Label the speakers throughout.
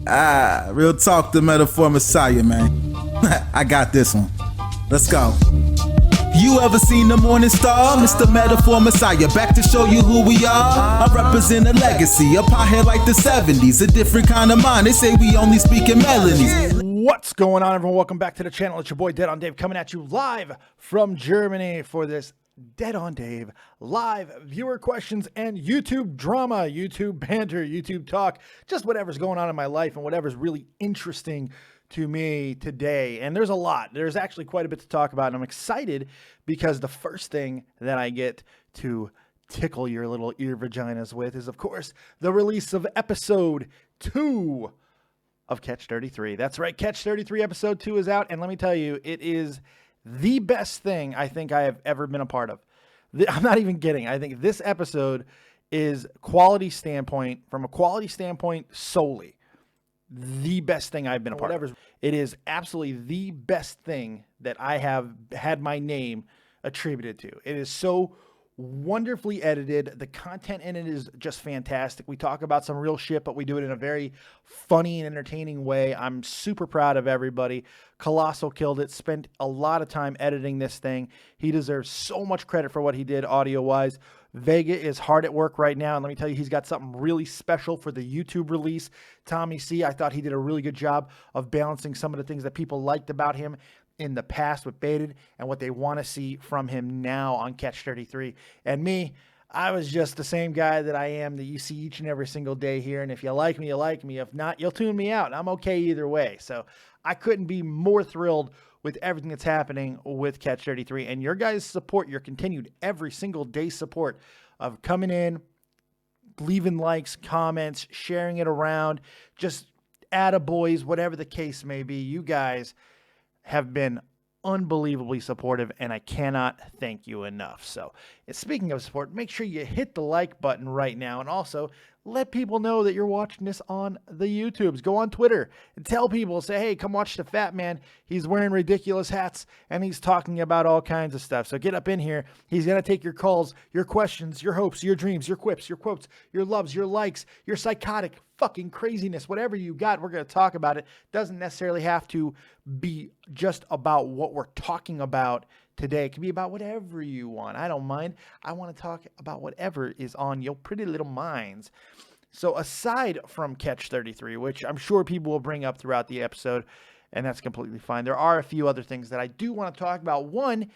Speaker 1: Real talk, the metaphor messiah, man. I got this one. Let's go. You ever seen the morning star? Mr. Metaphor Messiah, back to show you who we are. I represent a legacy, a pothead like the 70s, a different kind of mind. They say we only speak in melodies.
Speaker 2: What's going on, everyone? Welcome back to the channel. It's your boy Dead on Dave coming at you live from Germany for this Dead on Dave live viewer questions and YouTube drama, YouTube banter, YouTube talk, just whatever's going on in my life and whatever's really interesting to me today. And there's a lot. There's actually quite a bit to talk about, and I'm excited because the first thing that I get to tickle your little ear vaginas with is, of course, the release of episode 2 of Catch 33. That's right, Catch 33 episode 2 is out, and let me tell you, it is the best thing I think I have ever been a part of. I'm not even kidding. I think this episode is from a quality standpoint solely, the best thing I've been a part of. It is absolutely the best thing that I have had my name attributed to. It is so wonderfully edited. The content in it is just fantastic. We talk about some real shit, but we do it in a very funny and entertaining way. I'm super proud of everybody. Colossal killed it, spent a lot of time editing this thing. He deserves so much credit for what he did audio-wise. Vega is hard at work right now, and let me tell you, he's got something really special for the YouTube release. Tommy C, I thought he did a really good job of balancing some of the things that people liked about him in the past with Baited and what they want to see from him now on Catch 33. And me, I was just the same guy that I am that you see each and every single day here. And if you like me, you like me. If not, you'll tune me out. I'm okay either way. So I couldn't be more thrilled with everything that's happening with Catch 33 and your guys' support, your continued every single day support of coming in, leaving likes, comments, sharing it around, just attaboys, whatever the case may be. You guys have been unbelievably supportive, and I cannot thank you enough. So, speaking of support, make sure you hit the like button right now, and also let people know that you're watching this on the YouTubes. Go on Twitter and tell people, say, hey, come watch the fat man. He's wearing ridiculous hats, and he's talking about all kinds of stuff. So get up in here. He's going to take your calls, your questions, your hopes, your dreams, your quips, your quotes, your loves, your likes, your psychotic fucking craziness, whatever you got, we're going to talk about it. Doesn't necessarily have to be just about what we're talking about today. It can be about whatever you want. I don't mind. I want to talk about whatever is on your pretty little minds. So aside from Catch 33, which I'm sure people will bring up throughout the episode, and that's completely fine, there are a few other things that I do want to talk about. One,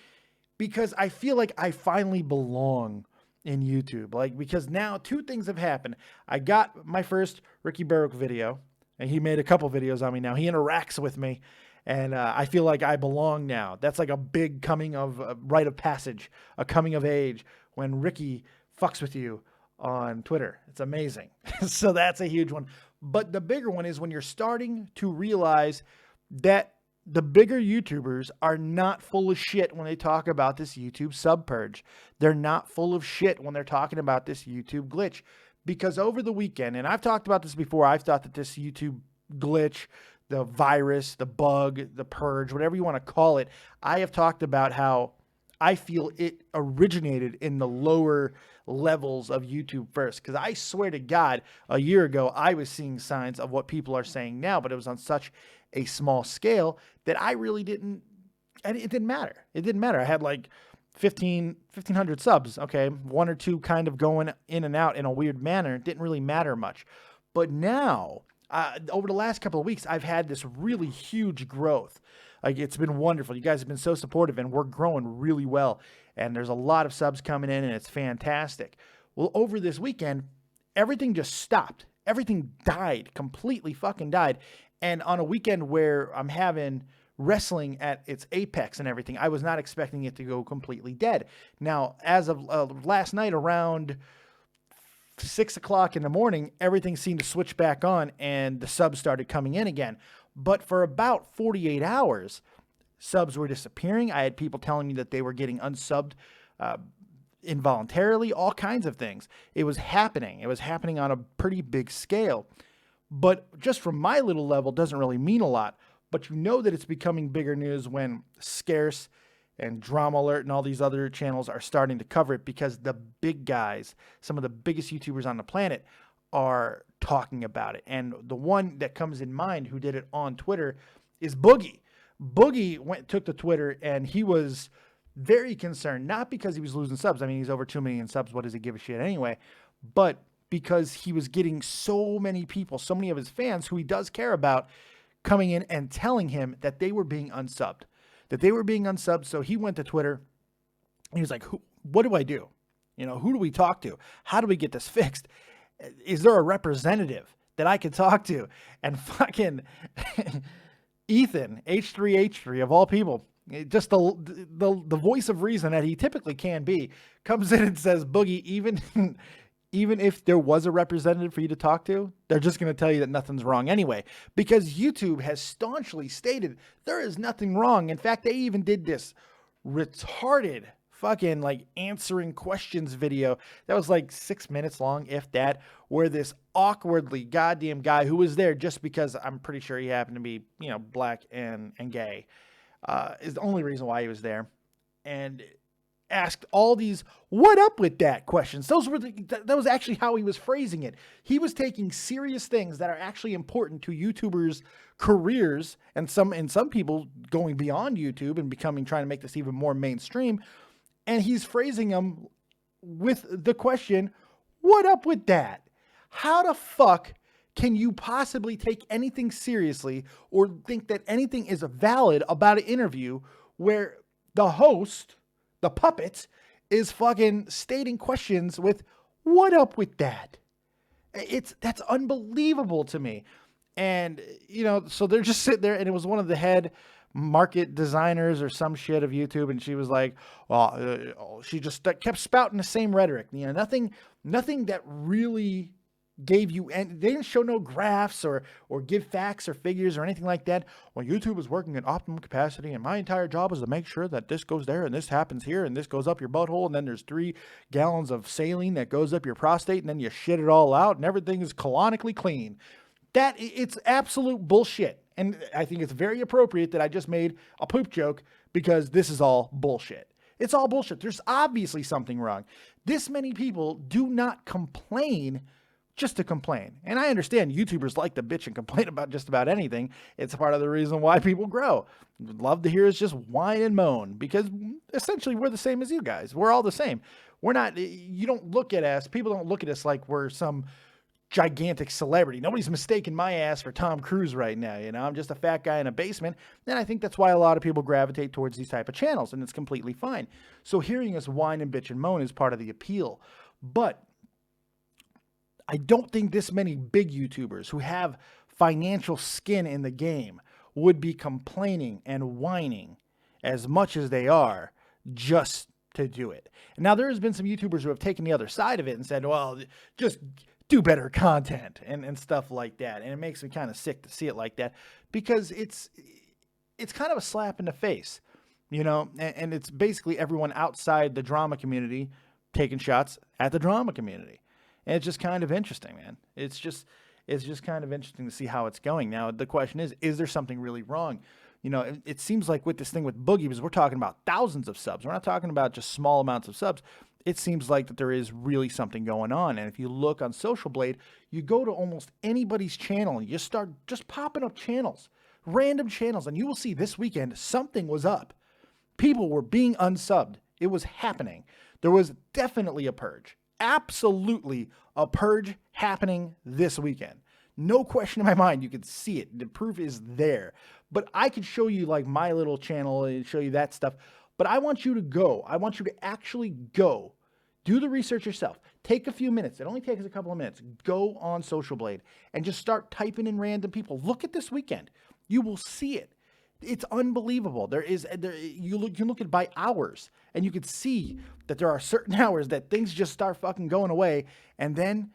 Speaker 2: because I feel like I finally belong in YouTube, because now two things have happened. I got my first Ricky Burke video, and he made a couple videos on me now. He interacts with me, and I feel like I belong now. That's like a big rite of passage, a coming of age when Ricky fucks with you on Twitter. It's amazing. So that's a huge one. But the bigger one is when you're starting to realize that the bigger YouTubers are not full of shit when they talk about this YouTube Sub Purge. They're not full of shit when they're talking about this YouTube glitch. Because over the weekend, and I've talked about this before, I've thought that this YouTube glitch, the virus, the bug, the purge, whatever you want to call it, I have talked about how I feel it originated in the lower levels of YouTube first. Because I swear to God, a year ago, I was seeing signs of what people are saying now, but it was on such a small scale that I really it didn't matter. It didn't matter. I had like 1,500 subs. Okay. One or two kind of going in and out in a weird manner. It didn't really matter much. But now, over the last couple of weeks, I've had this really huge growth. It's been wonderful. You guys have been so supportive, and we're growing really well. And there's a lot of subs coming in, and it's fantastic. Well, over this weekend, everything just stopped. Everything died, completely fucking died. And on a weekend where I'm having wrestling at its apex and everything, I was not expecting it to go completely dead. Now, as of last night around 6 o'clock in the morning, everything seemed to switch back on and the subs started coming in again. But for about 48 hours, subs were disappearing. I had people telling me that they were getting unsubbed involuntarily, all kinds of things. It was happening. It was happening on a pretty big scale. But just from my little level doesn't really mean a lot. But you know that it's becoming bigger news when Scarce and Drama Alert and all these other channels are starting to cover it, because the big guys, some of the biggest YouTubers on the planet, are talking about it. And the one that comes in mind who did it on Twitter is Boogie. Boogie took to Twitter, and he was very concerned, not because he was losing subs. I mean, he's over 2 million subs. What does he give a shit anyway? But because he was getting so many people, so many of his fans who he does care about, coming in and telling him that they were being unsubbed. So he went to Twitter. He was like, what do I do? You know, who do we talk to? How do we get this fixed? Is there a representative that I can talk to? And fucking Ethan, H3H3 of all people, just the voice of reason that he typically can be, comes in and says, Boogie, even if there was a representative for you to talk to, they're just going to tell you that nothing's wrong anyway, because YouTube has staunchly stated there is nothing wrong. In fact, they even did this retarded fucking like answering questions video that was like 6 minutes long, if that, where this awkwardly goddamn guy who was there just because I'm pretty sure he happened to be, you know, black and gay, is the only reason why he was there, and asked all these "what up with that" questions. That was actually how he was phrasing it. He was taking serious things that are actually important to YouTubers' careers, and some people going beyond YouTube and trying to make this even more mainstream. And he's phrasing them with the question, "What up with that?" How the fuck can you possibly take anything seriously or think that anything is valid about an interview where the host, the puppet, is fucking stating questions with "what up with that"? That's unbelievable to me. And, you know, so they're just sitting there, and it was one of the head market designers or some shit of YouTube, and she was like, well, she just kept spouting the same rhetoric. You know, nothing that really gave you, and they didn't show no graphs or give facts or figures or anything like that. Well, YouTube is working at optimum capacity, and my entire job is to make sure that this goes there and this happens here and this goes up your butthole, and then there's 3 gallons of saline that goes up your prostate, and then you shit it all out and everything is canonically clean. It's absolute bullshit. And I think it's very appropriate that I just made a poop joke, because this is all bullshit. It's all bullshit. There's obviously something wrong. This many people do not complain just to complain. And I understand YouTubers like to bitch and complain about just about anything. It's part of the reason why people grow. Love to hear us just whine and moan, because essentially we're the same as you guys. We're all the same. We're not, you don't look at us, people don't look at us like we're some gigantic celebrity. Nobody's mistaking my ass for Tom Cruise right now. You know, I'm just a fat guy in a basement. And I think that's why a lot of people gravitate towards these type of channels, and it's completely fine. So hearing us whine and bitch and moan is part of the appeal. But I don't think this many big YouTubers who have financial skin in the game would be complaining and whining as much as they are just to do it. And now there has been some YouTubers who have taken the other side of it and said, well, just do better content and stuff like that. And it makes me kind of sick to see it like that, because it's kind of a slap in the face, you know, and it's basically everyone outside the drama community taking shots at the drama community. And it's just kind of interesting, man. It's just kind of interesting to see how it's going. Now, the question is there something really wrong? You know, it seems like with this thing with Boogie, because we're talking about thousands of subs. We're not talking about just small amounts of subs. It seems like that there is really something going on. And if you look on Social Blade, you go to almost anybody's channel and you start just popping up channels, random channels, and you will see this weekend something was up. People were being unsubbed. It was happening. There was definitely a purge. Absolutely a purge happening this weekend. No question in my mind. You could see it. The proof is there. But I could show you like my little channel and show you that stuff. But I want you to go. I want you to actually go. Do the research yourself. Take a few minutes. It only takes a couple of minutes. Go on Social Blade and just start typing in random people. Look at this weekend. You will see it. It's unbelievable. You look at it by hours, and you could see that there are certain hours that things just start fucking going away, and then,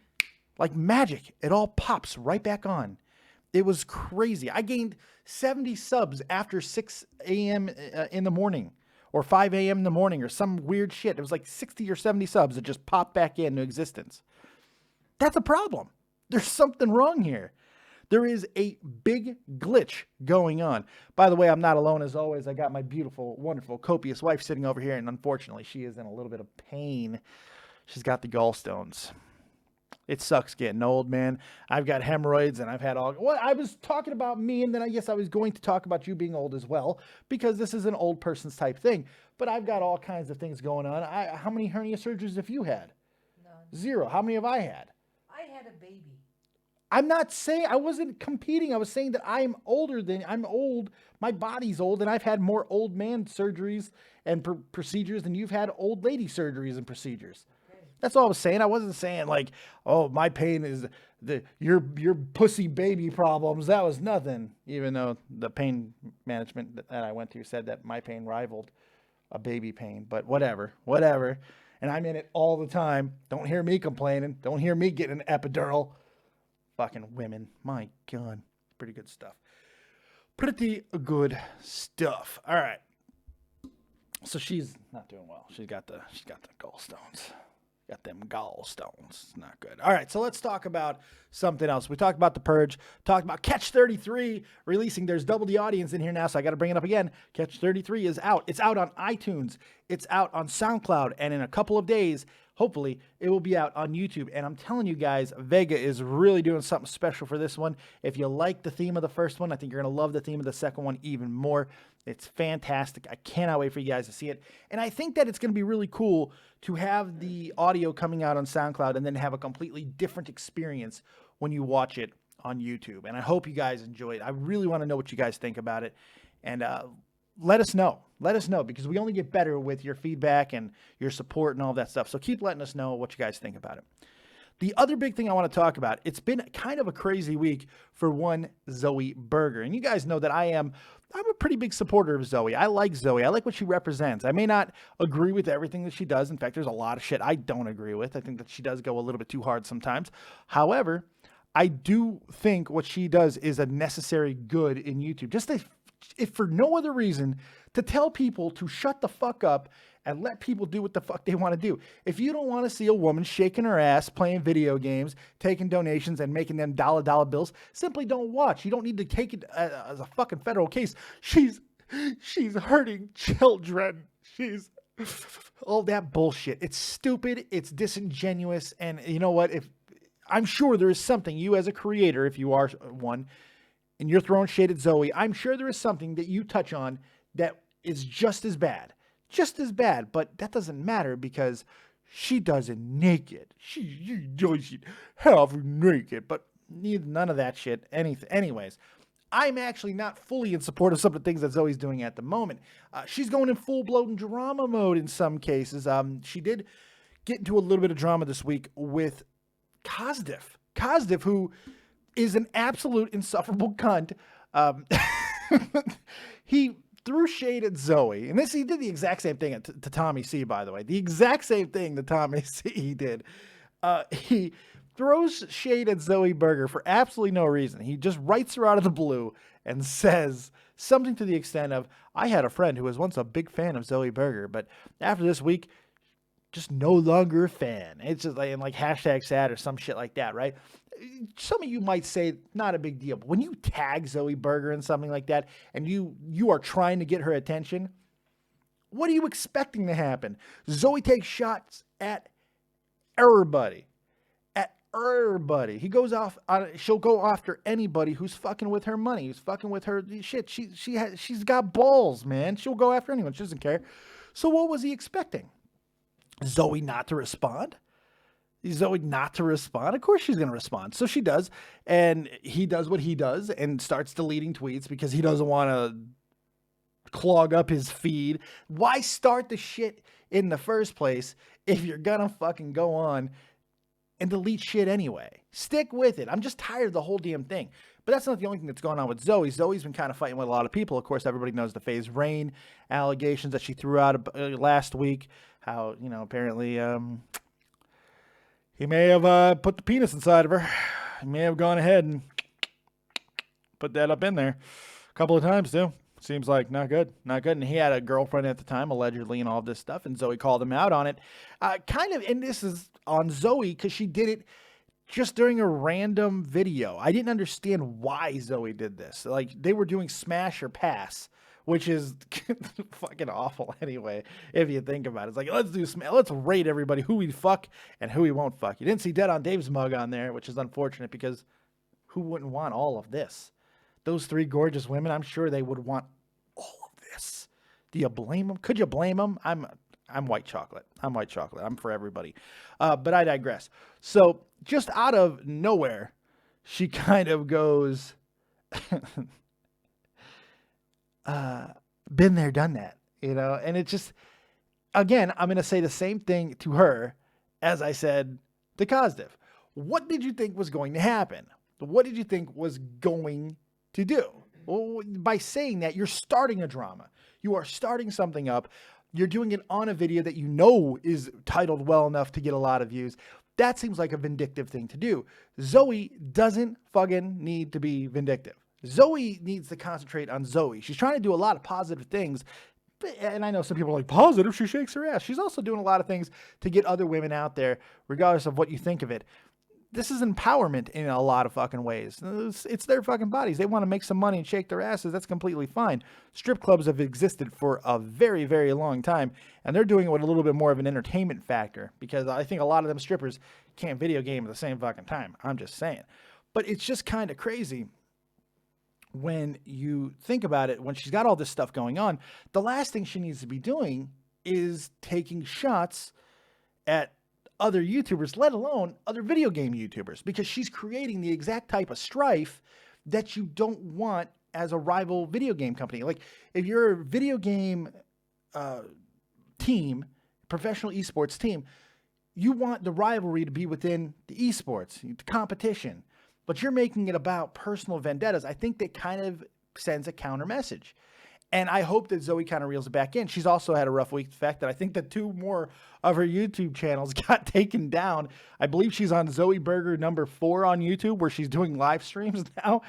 Speaker 2: like magic, it all pops right back on. It was crazy. I gained 70 subs after 6 a.m. In the morning, or 5 a.m. in the morning, or some weird shit. It was like 60 or 70 subs that just popped back into existence. That's a problem. There's something wrong here. There is a big glitch going on. By the way, I'm not alone as always. I got my beautiful, wonderful, copious wife sitting over here, and unfortunately, she is in a little bit of pain. She's got the gallstones. It sucks getting old, man. I've got hemorrhoids and I've had all... Well, I was talking about me, and then I guess I was going to talk about you being old as well, because this is an old person's type thing. But I've got all kinds of things going on. How many hernia surgeries have you had?
Speaker 3: None.
Speaker 2: 0. How many have I had?
Speaker 3: I had a baby.
Speaker 2: I'm not saying... I wasn't competing. I was saying that I'm older than... I'm old. My body's old, and I've had more old man surgeries and procedures than you've had old lady surgeries and procedures. That's all I was saying. I wasn't saying like, oh, my pain is your pussy baby problems. That was nothing. Even though the pain management that I went to said that my pain rivaled a baby pain. But whatever. And I'm in it all the time. Don't hear me complaining. Don't hear me getting an epidural. Fucking women. My God. Pretty good stuff. Pretty good stuff. All right. So she's not doing well. She's got the gallstones. Got them gallstones. It's not good. All right, so let's talk about something else. We talked about The Purge, talked about Catch 33 releasing. There's double the audience in here now, so I got to bring it up again. Catch 33 is out. It's out on iTunes. It's out on SoundCloud. And in a couple of days, hopefully, it will be out on YouTube. And I'm telling you guys, Vega is really doing something special for this one. If you like the theme of the first one, I think you're going to love the theme of the second one even more. It's fantastic. I cannot wait for you guys to see it. And I think that it's going to be really cool to have the audio coming out on SoundCloud and then have a completely different experience when you watch it on YouTube. And I hope you guys enjoy it. I really want to know what you guys think about it. And let us know. Let us know, because we only get better with your feedback and your support and all that stuff. So keep letting us know what you guys think about it. The other big thing I want to talk about, it's been kind of a crazy week for one Zoe Burger. And you guys know that I'm a pretty big supporter of Zoe. I like Zoe. I like what she represents. I may not agree with everything that she does. In fact, there's a lot of shit I don't agree with. I think that she does go a little bit too hard sometimes. However, I do think what she does is a necessary good in YouTube. Just if for no other reason, to tell people to shut the fuck up and let people do what the fuck they want to do. If you don't want to see a woman shaking her ass, playing video games, taking donations, and making them dollar bills, simply don't watch. You don't need to take it as a fucking federal case. She's hurting children. She's all that bullshit. It's stupid. It's disingenuous. And you know what? I'm sure there is something you as a creator, if you are one, and you're throwing shade at Zoe, I'm sure there is something that you touch on that is just as bad. Just as bad, but that doesn't matter because she does it naked. She does it half naked, but none of that shit. Anyways, I'm actually not fully in support of some of the things that Zoe's doing at the moment. She's going in full-blown drama mode in some cases. She did get into a little bit of drama this week with Kosdiff, who is an absolute insufferable cunt. He threw shade at Zoe, and he did the exact same thing to Tommy C, by the way. The exact same thing that Tommy C did. He throws shade at Zoe Burger for absolutely no reason. He just writes her out of the blue and says something to the extent of, I had a friend who was once a big fan of Zoe Burger, but after this week, just no longer a fan. It's just like hashtag sad or some shit like that, right? Some of you might say not a big deal, but when you tag Zoe Burger in something like that and you are trying to get her attention, what are you expecting to happen? Zoe takes shots at everybody. At everybody. She'll go after anybody who's fucking with her money, who's fucking with her shit. She's got balls, man. She'll go after anyone. She doesn't care. So what was he expecting? Zoe not to respond? Zoe not to respond? Of course she's going to respond. So she does. And he does what he does and starts deleting tweets because he doesn't want to clog up his feed. Why start the shit in the first place if you're going to fucking go on and delete shit anyway? Stick with it. I'm just tired of the whole damn thing. But that's not the only thing that's going on with Zoe. Zoe's been kind of fighting with a lot of people. Of course, everybody knows the FaZe Rain allegations that she threw out last week. How, apparently he may have put the penis inside of her. He may have gone ahead and put that up in there a couple of times too. Seems like not good. And he had a girlfriend at the time, allegedly, and all this stuff. And Zoe called him out on it. And this is on Zoe because she did it just during a random video. I didn't understand why Zoe did this. Like, they were doing smash or pass which is fucking awful anyway, if you think about it. It's like, let's rate everybody who we fuck and who we won't fuck. You didn't see Dead on Dave's mug on there, which is unfortunate because who wouldn't want all of this? Those 3 gorgeous women, I'm sure they would want all of this. Do you blame them? Could you blame them? I'm white chocolate. I'm white chocolate. I'm for everybody. But I digress. So just out of nowhere, she kind of goes, been there, done that, you know? And it just, again, I'm going to say the same thing to her as I said to Kozdev. What did you think was going to happen? What did you think was going to do? Well, by saying that, you're starting a drama. You are starting something up. You're doing it on a video that you know is titled well enough to get a lot of views. That seems like a vindictive thing to do. Zoe doesn't fucking need to be vindictive. Zoe needs to concentrate on Zoe. She's trying to do a lot of positive things. And I know some people are like, positive, she shakes her ass. She's also doing a lot of things to get other women out there, regardless of what you think of it. This is empowerment in a lot of fucking ways. It's their fucking bodies. They want to make some money and shake their asses. That's completely fine. Strip clubs have existed for a very, very long time, and they're doing it with a little bit more of an entertainment factor because I think a lot of them strippers can't video game at the same fucking time. I'm just saying. But it's just kind of crazy when you think about it. When she's got all this stuff going on, the last thing she needs to be doing is taking shots at other YouTubers, let alone other video game YouTubers, because she's creating the exact type of strife that you don't want as a rival video game company. Like if you're a video game team, professional esports team, you want the rivalry to be within the esports, the competition, but you're making it about personal vendettas. I think that kind of sends a counter message. And I hope that Zoe kind of reels it back in. She's also had a rough week. The fact that I think that 2 more of her YouTube channels got taken down. I believe she's on Zoe Burger #4 on YouTube, where she's doing live streams now.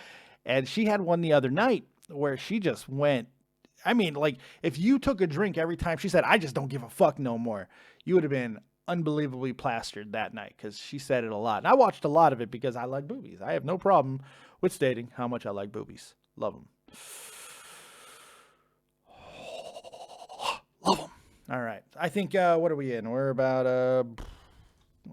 Speaker 2: And she had one the other night where she just went, I mean, like, if you took a drink every time she said, I just don't give a fuck no more, you would have been unbelievably plastered that night, because she said it a lot. And I watched a lot of it because I like boobies. I have no problem with stating how much I like boobies. Love them. Love them. All right. I think, what are we in? We're about,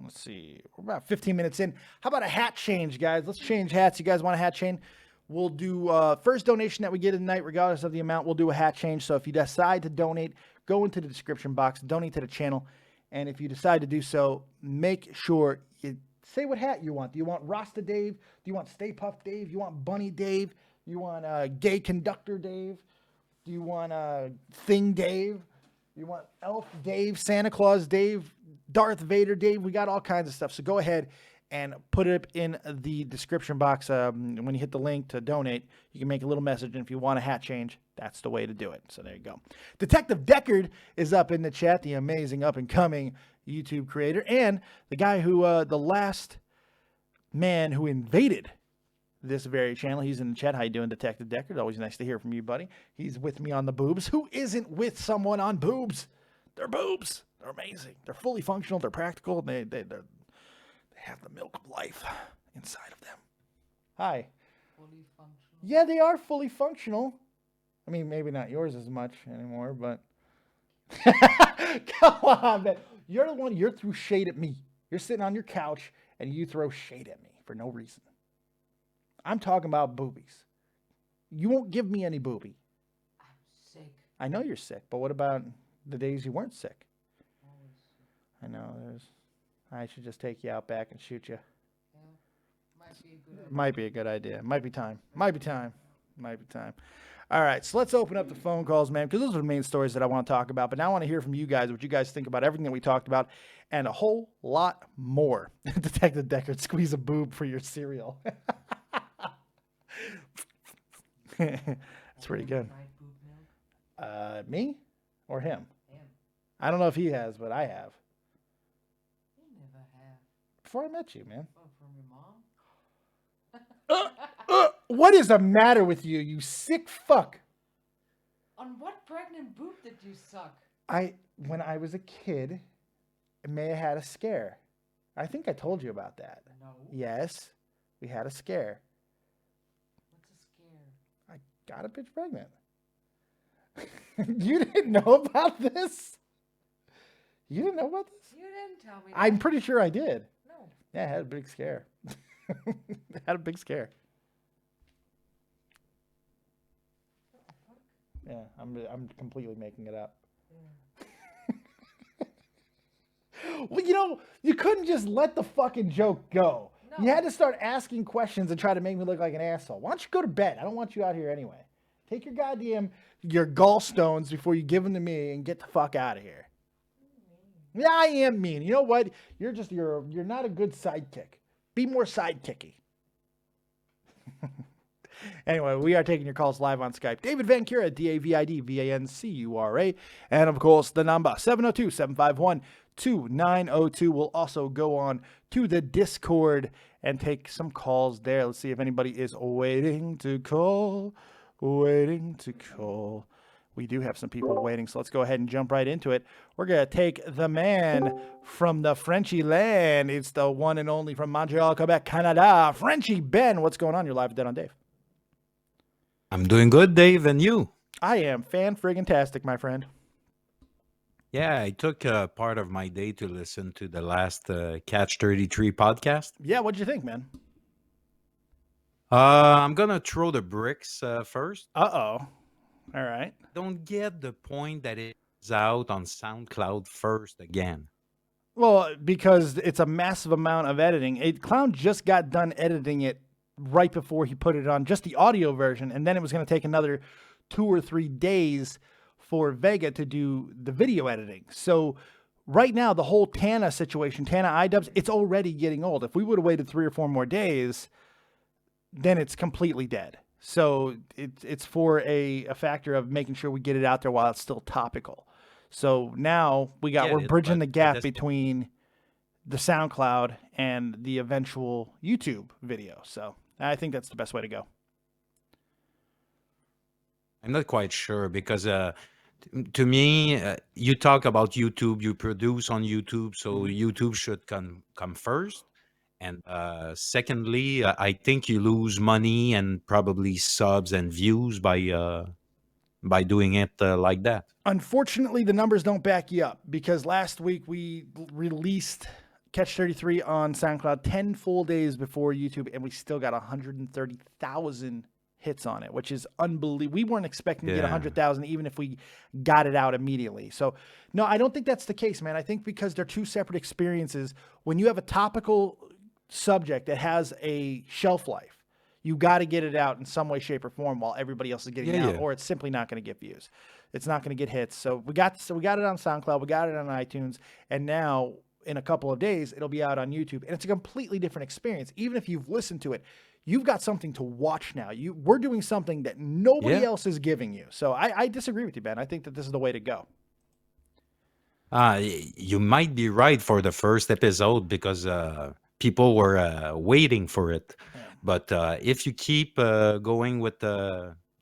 Speaker 2: let's see. We're about 15 minutes in. How about a hat change, guys? Let's change hats. You guys want a hat change? We'll do first donation that we get tonight, regardless of the amount, we'll do a hat change. So if you decide to donate, go into the description box, donate to the channel. And if you decide to do so, make sure you say what hat you want. Do you want Rasta Dave? Do you want Stay Puft Dave? You want Bunny Dave? You want Gay Conductor Dave? Do you want Thing Dave? You want Elf Dave, Santa Claus Dave, Darth Vader Dave? We got all kinds of stuff. So go ahead and put it in the description box. When you hit the link to donate, you can make a little message. And if you want a hat change, that's the way to do it. So there you go. Detective Deckard is up in the chat, the amazing up-and-coming YouTube creator, and the guy who, the last man who invaded this very channel. He's in the chat. How you doing, Detective Deckard? Always nice to hear from you, buddy. He's with me on the boobs. Who isn't with someone on boobs? They're boobs. They're amazing. They're fully functional. They're practical. They have the milk of life inside of them. Hi.
Speaker 3: Fully functional?
Speaker 2: Yeah, they are fully functional. I mean, maybe not yours as much anymore, but come on, man. You're the one. You're threw shade at me. You're sitting on your couch and you throw shade at me for no reason. I'm talking about boobies. You won't give me any boobie.
Speaker 3: I'm sick.
Speaker 2: I know you're sick, but what about the days you weren't sick?
Speaker 3: Always sick.
Speaker 2: I know. I should just take you out back and shoot you.
Speaker 3: Yeah. Might be a good idea.
Speaker 2: Might be a good idea. Might be time. Might be time. Might be time. All right, so let's open up the phone calls, man, because those are the main stories that I want to talk about. But now I want to hear from you guys, what you guys think about everything that we talked about, and a whole lot more. Detective Deckard, squeeze a boob for your cereal. That's pretty good.
Speaker 3: Tried boob milk?
Speaker 2: Me or him?
Speaker 3: Him.
Speaker 2: I don't know if he has, but I have.
Speaker 3: You never have.
Speaker 2: Before I met you, man.
Speaker 3: Oh, from your mom?
Speaker 2: What is the matter with you, you sick fuck?
Speaker 3: On what pregnant boob did you suck?
Speaker 2: When I was a kid, I may have had a scare. I think I told you about that.
Speaker 3: No.
Speaker 2: Yes, we had a scare.
Speaker 3: What's a scare?
Speaker 2: I got a bitch pregnant. You didn't know about this? You didn't know about this?
Speaker 3: You didn't tell me that.
Speaker 2: I'm pretty sure I did.
Speaker 3: No.
Speaker 2: Yeah, I had a big scare. Had a big scare. Yeah, I'm completely making it up. Well, you know, you couldn't just let the fucking joke go.
Speaker 3: No.
Speaker 2: You had to start asking questions and try to make me look like an asshole. Why don't you go to bed? I don't want you out here anyway. Take your gallstones before you give them to me and get the fuck out of here. Yeah, I am mean. You know what? You're not a good sidekick. Be more sidekicky. Anyway, we are taking your calls live on Skype. David Vancura, DAVID-VANCURA. And, of course, the number, 702-751-2902. We'll also go on to the Discord and take some calls there. Let's see if anybody is waiting to call. Waiting to call. We do have some people waiting, so let's go ahead and jump right into it. We're going to take the man from the Frenchy land. It's the one and only from Montreal, Quebec, Canada. Frenchy Ben, what's going on? You're live with Dead on Dave.
Speaker 4: I'm doing good, Dave, and you?
Speaker 2: I am fan-friggin-tastic, my friend.
Speaker 4: Yeah, I took part of my day to listen to the last Catch 33 podcast.
Speaker 2: Yeah, what'd you think, man?
Speaker 4: I'm going to throw the bricks first.
Speaker 2: Uh-oh. All right.
Speaker 4: Don't get the point that it's out on SoundCloud first again.
Speaker 2: Well, because it's a massive amount of editing. Clown just got done editing it right before he put it on just the audio version, and then it was going to take another 2 or 3 days for Vega to do the video editing. So right now, the whole Tana situation, Tana iDubbbz, it's already getting old. If we would have waited 3 or 4 more days, then it's completely dead. So it's for a factor of making sure we get it out there while it's still topical. So now we're bridging the gap between the SoundCloud and the eventual YouTube video. So I think that's the best way to go.
Speaker 4: I'm not quite sure because to me, you talk about YouTube, you produce on YouTube, so YouTube should come first. And secondly, I think you lose money and probably subs and views by doing it like that.
Speaker 2: Unfortunately, the numbers don't back you up because last week we released Catch 33 on SoundCloud 10 full days before YouTube, and we still got 130,000 hits on it, which is unbelievable. We weren't expecting to get 100,000 even if we got it out immediately. So, no, I don't think that's the case, man. I think because they're two separate experiences, when you have a topical subject that has a shelf life, you got to get it out in some way, shape, or form while everybody else is getting it out, or it's simply not going to get views. It's not going to get hits. So we got it on SoundCloud, we got it on iTunes, and now in a couple of days, it'll be out on YouTube. And it's a completely different experience. Even if you've listened to it, you've got something to watch now. We're doing something that nobody else is giving you. So I disagree with you, Ben. I think that this is the way to go.
Speaker 4: You might be right for the first episode because people were waiting for it. Yeah. But if you keep going with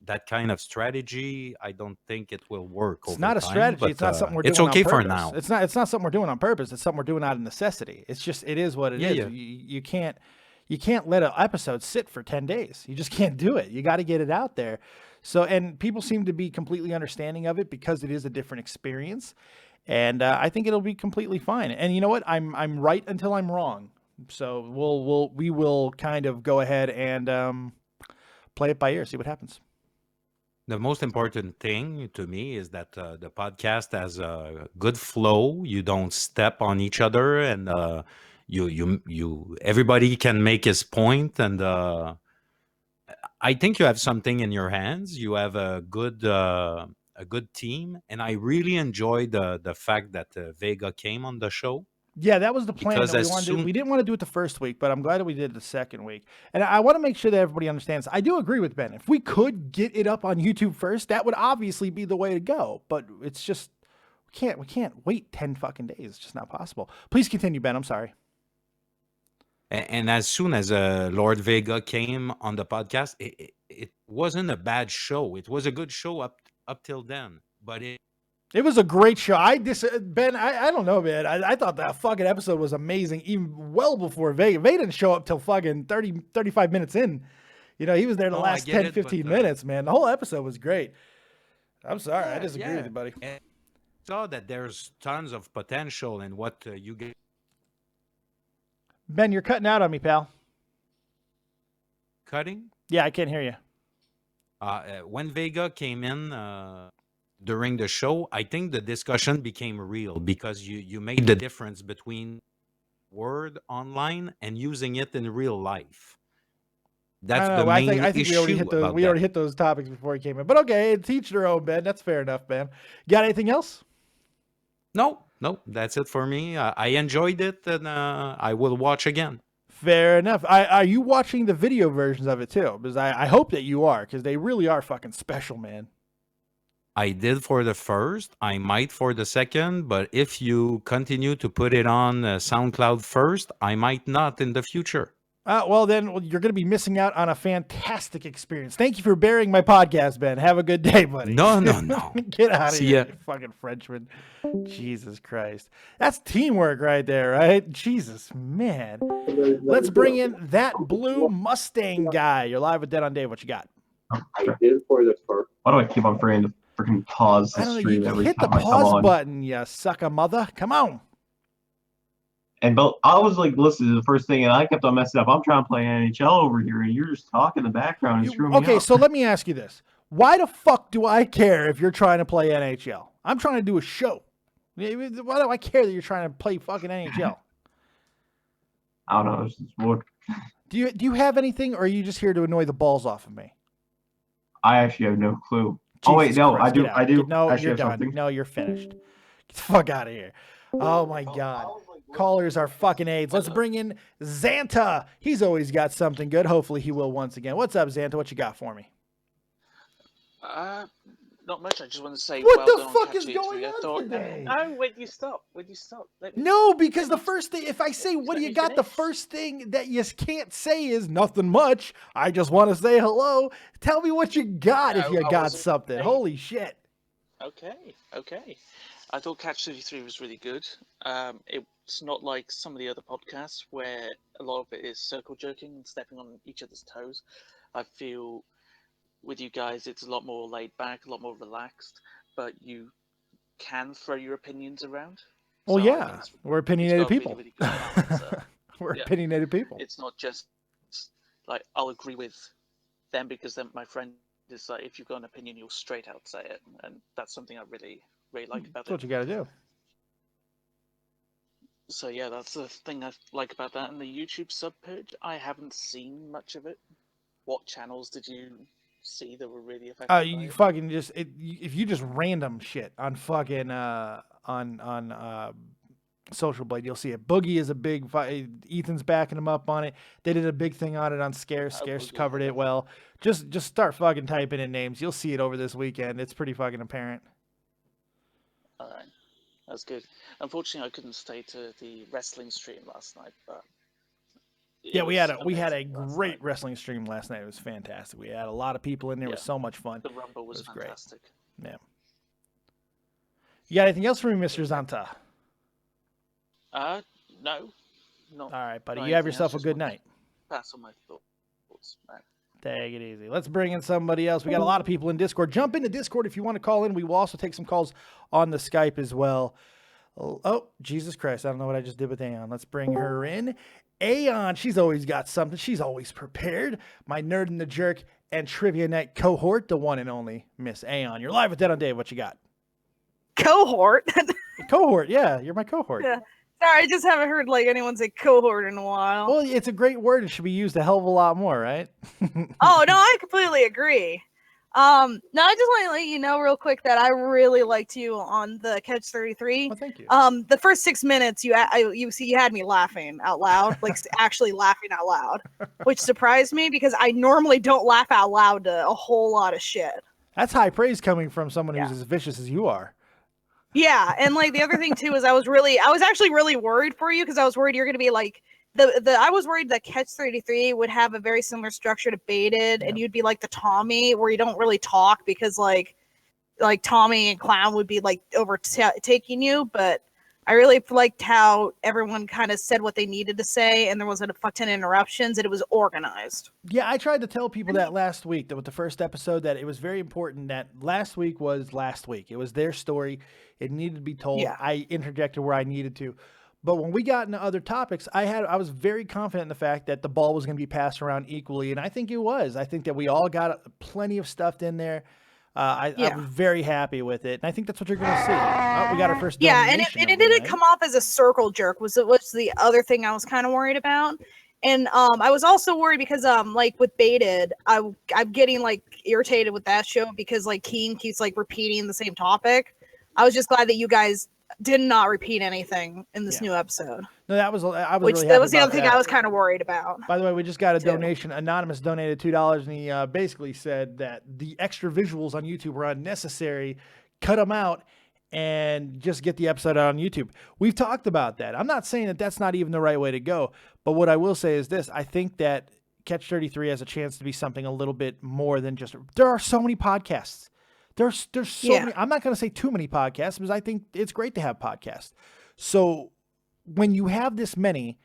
Speaker 4: that kind of strategy, I don't think it will work.
Speaker 2: It's not a strategy. But, it's not something we're doing.
Speaker 4: It's okay
Speaker 2: on
Speaker 4: for now.
Speaker 2: It's not something we're doing on purpose. It's something we're doing out of necessity. It's just it is what it is. Yeah. You can't let an episode sit for 10 days. You just can't do it. You got to get it out there. So, and people seem to be completely understanding of it because it is a different experience. And I think it'll be completely fine. And you know what? I'm right until I'm wrong. So we will kind of go ahead and play it by ear, see what happens.
Speaker 4: The most important thing to me is that the podcast has a good flow. You don't step on each other, and you everybody can make his point. And I think you have something in your hands. You have a good team, and I really enjoyed the fact that Vega came on the show.
Speaker 2: Yeah, that was the plan that we wanted to do. We didn't want to do it the first week, but I'm glad that we did it the second week. And I want to make sure that everybody understands. I do agree with Ben. If we could get it up on YouTube first, that would obviously be the way to go. But it's just we can't wait 10 fucking days. It's just not possible. Please continue, Ben. I'm sorry.
Speaker 4: And as soon as Lord Vega came on the podcast, it wasn't a bad show. It was a good show up till then, but
Speaker 2: it was a great show. Ben, I don't know, man. I thought that fucking episode was amazing, even well before Vega. Vega didn't show up till fucking 35 minutes in. You know, he was there the last 10, 15 minutes, man. The whole episode was great. I'm sorry, I disagree with you, buddy.
Speaker 4: And saw that there's tons of potential in what you get.
Speaker 2: Ben, you're cutting out on me, pal.
Speaker 4: Cutting?
Speaker 2: Yeah, I can't hear you.
Speaker 4: When Vega came in during the show, I think the discussion became real because you made the difference between word online and using it in real life. That's the main
Speaker 2: I think
Speaker 4: issue.
Speaker 2: We already hit those topics before he came in. But okay, teach their own, Ben. That's fair enough, Ben. Got anything else?
Speaker 4: No, that's it for me. I enjoyed it, and I will watch again.
Speaker 2: Fair enough. Are you watching the video versions of it too? Because I hope that you are, because they really are fucking special, man.
Speaker 4: I did for the first. I might for the second, but if you continue to put it on SoundCloud first, I might not in the future.
Speaker 2: Well, then you're going to be missing out on a fantastic experience. Thank you for bearing my podcast, Ben. Have a good day, buddy.
Speaker 4: No.
Speaker 2: Get out of
Speaker 4: See
Speaker 2: here,
Speaker 4: ya.
Speaker 2: you fucking Frenchman. Jesus Christ. That's teamwork right there, right? Jesus, man. Let's bring in that blue Mustang guy. You're live with Dead on Dave. What you got?
Speaker 5: I did for the first. Why do I keep on forgetting to freaking pause the
Speaker 2: I don't know.
Speaker 5: stream
Speaker 2: You
Speaker 5: every
Speaker 2: hit the
Speaker 5: time I come
Speaker 2: pause
Speaker 5: on?
Speaker 2: button, you sucker mother. Come on.
Speaker 5: And but I was like listening to the first thing, and I kept on messing up. I'm trying to play NHL over here, and you're just talking in the background and screwing me
Speaker 2: Okay,
Speaker 5: up.
Speaker 2: so let me ask you this. Why the fuck do I care if you're trying to play NHL? I'm trying to do a show. Why do I care that you're trying to play fucking NHL?
Speaker 5: I don't know. It's just what
Speaker 2: Do you have anything, or are you just here to annoy the balls off of me?
Speaker 5: I actually have no clue. Oh wait,
Speaker 2: Jesus
Speaker 5: no,
Speaker 2: Christ,
Speaker 5: I do.
Speaker 2: get out.
Speaker 5: I do.
Speaker 2: No,
Speaker 5: actually
Speaker 2: you're
Speaker 5: have
Speaker 2: done.
Speaker 5: something.
Speaker 2: No, you're finished. Get the fuck out of here. Oh my God. Callers are fucking AIDS. Let's bring in Xanta. He's always got something good. Hopefully he will once again. What's up, Xanta? What you got for me?
Speaker 6: Not much. I just want to say,
Speaker 2: What
Speaker 6: well
Speaker 2: the
Speaker 6: done on
Speaker 2: fuck is
Speaker 6: catching it
Speaker 2: going
Speaker 6: through. I
Speaker 2: on
Speaker 6: thought,
Speaker 2: today?
Speaker 6: No, when you stop. Let me,
Speaker 2: No, because the first thing, if I say, what do
Speaker 6: let
Speaker 2: you
Speaker 6: me
Speaker 2: got? The
Speaker 6: finish.
Speaker 2: first thing that you can't say is nothing much. I just want to say hello. Tell me what you got if
Speaker 6: No,
Speaker 2: you
Speaker 6: I
Speaker 2: got
Speaker 6: wasn't
Speaker 2: something.
Speaker 6: saying-
Speaker 2: Holy shit.
Speaker 6: Okay. I thought Catch 33 was really good. It's not like some of the other podcasts where a lot of it is circle jerking and stepping on each other's toes. I feel with you guys, it's a lot more laid back, a lot more relaxed, but you can throw your opinions around.
Speaker 2: Well,
Speaker 6: So I think
Speaker 2: yeah,
Speaker 6: it's-
Speaker 2: we're
Speaker 6: it's
Speaker 2: opinionated
Speaker 6: got a
Speaker 2: people.
Speaker 6: really good balance,
Speaker 2: We're
Speaker 6: yeah.
Speaker 2: opinionated people.
Speaker 6: It's not just like I'll agree with them because then my friend is like, if you've got an opinion, you'll straight out say it, and that's something I really like about
Speaker 2: That's what
Speaker 6: it.
Speaker 2: you got to do.
Speaker 6: So yeah, that's the thing I like about that. And the YouTube Sub Purge, I haven't seen much of it. What channels did you see that were really effective? by
Speaker 2: You
Speaker 6: it?
Speaker 2: fucking just if you just random shit on fucking on Social Blade, you'll see it. Boogie is a big. Ethan's backing him up on it. They did a big thing on it on Scarce. Scarce
Speaker 6: Boogie,
Speaker 2: covered it well. Just start fucking typing in names. You'll see it over this weekend. It's pretty fucking apparent.
Speaker 6: All right, that's good. Unfortunately, I couldn't stay to the wrestling stream last night, but
Speaker 2: Yeah, we had a
Speaker 6: amazing last
Speaker 2: great
Speaker 6: night.
Speaker 2: wrestling stream last night. It was fantastic. We had a lot of people in there. It was
Speaker 6: Yeah.
Speaker 2: so much fun.
Speaker 6: The Rumble was
Speaker 2: It was great.
Speaker 6: fantastic.
Speaker 2: Yeah. You got anything else for me, Mr. Zanta?
Speaker 6: No, not.
Speaker 2: All right, buddy.
Speaker 6: not
Speaker 2: You have
Speaker 6: anything
Speaker 2: yourself
Speaker 6: else,
Speaker 2: a
Speaker 6: just
Speaker 2: good
Speaker 6: wanted
Speaker 2: night.
Speaker 6: to Pass on my thoughts. Man.
Speaker 2: Take it easy. Let's bring in somebody else. We got a lot of people in Discord. Jump into Discord if you want to call in. We will also take some calls on the Skype as well. Oh, Jesus Christ. I don't know what I just did with Aeon. Let's bring her in. Aeon, she's always got something. She's always prepared. My Nerd and the Jerk and Trivia Night cohort, the one and only Miss Aeon. You're live with Dead on Dave. What you got?
Speaker 7: Cohort.
Speaker 2: Cohort, yeah. You're my cohort.
Speaker 7: Yeah. Sorry, I just haven't heard like anyone say cohort in a while.
Speaker 2: Well, it's a great word. It should be used a hell of a lot more, right?
Speaker 7: Oh no, I completely agree. No, I just want to let you know real quick that I really liked you on the Catch 33.
Speaker 2: Well, thank you.
Speaker 7: The first 6 minutes you had me laughing out loud, like actually laughing out loud, which surprised me because I normally don't laugh out loud to a whole lot of shit.
Speaker 2: That's high praise coming from someone
Speaker 7: Yeah.
Speaker 2: who's as vicious as you are.
Speaker 7: Yeah, and like the other thing too is I was actually really worried for you because I was worried you're gonna be like I was worried that Catch 33 would have a very similar structure to Baited, and you'd be like the Tommy where you don't really talk because like Tommy and Clown would be like overtaking you, but I really liked how everyone kind of said what they needed to say, and there wasn't a fuck ton of interruptions, and it was organized.
Speaker 2: Yeah, I tried to tell people that last week, that with the first episode, that it was very important that last week was last week. It was their story. It needed to be told.
Speaker 7: Yeah.
Speaker 2: I interjected where I needed to. But when we got into other topics, I was very confident in the fact that the ball was going to be passed around equally, and I think it was. I think that we all got plenty of stuff in there. I was very happy with it, and I think that's what you're going to see. Oh, we got our first
Speaker 7: and
Speaker 2: donation
Speaker 7: it
Speaker 2: of the
Speaker 7: didn't
Speaker 2: night.
Speaker 7: come off as a circle jerk. Was the other thing I was kind of worried about, and I was also worried because like with Baited, I'm getting like irritated with that show because like Keen keeps like repeating the same topic. I was just glad that you guys did not repeat anything in this new episode.
Speaker 2: No, I was
Speaker 7: Which
Speaker 2: really
Speaker 7: that
Speaker 2: happy
Speaker 7: was the
Speaker 2: about
Speaker 7: other thing
Speaker 2: that.
Speaker 7: I was kind of worried about.
Speaker 2: By the way, we just got a
Speaker 7: too.
Speaker 2: donation. Anonymous donated $2, and he basically said that the extra visuals on YouTube were unnecessary. Cut them out and just get the episode out on YouTube. We've talked about that. I'm not saying that that's not even the right way to go, but what I will say is this. I think that Catch 33 has a chance to be something a little bit more than just... There are so many podcasts. There's so many. I'm not going to say too many podcasts because I think it's great to have podcasts. So when you have this many,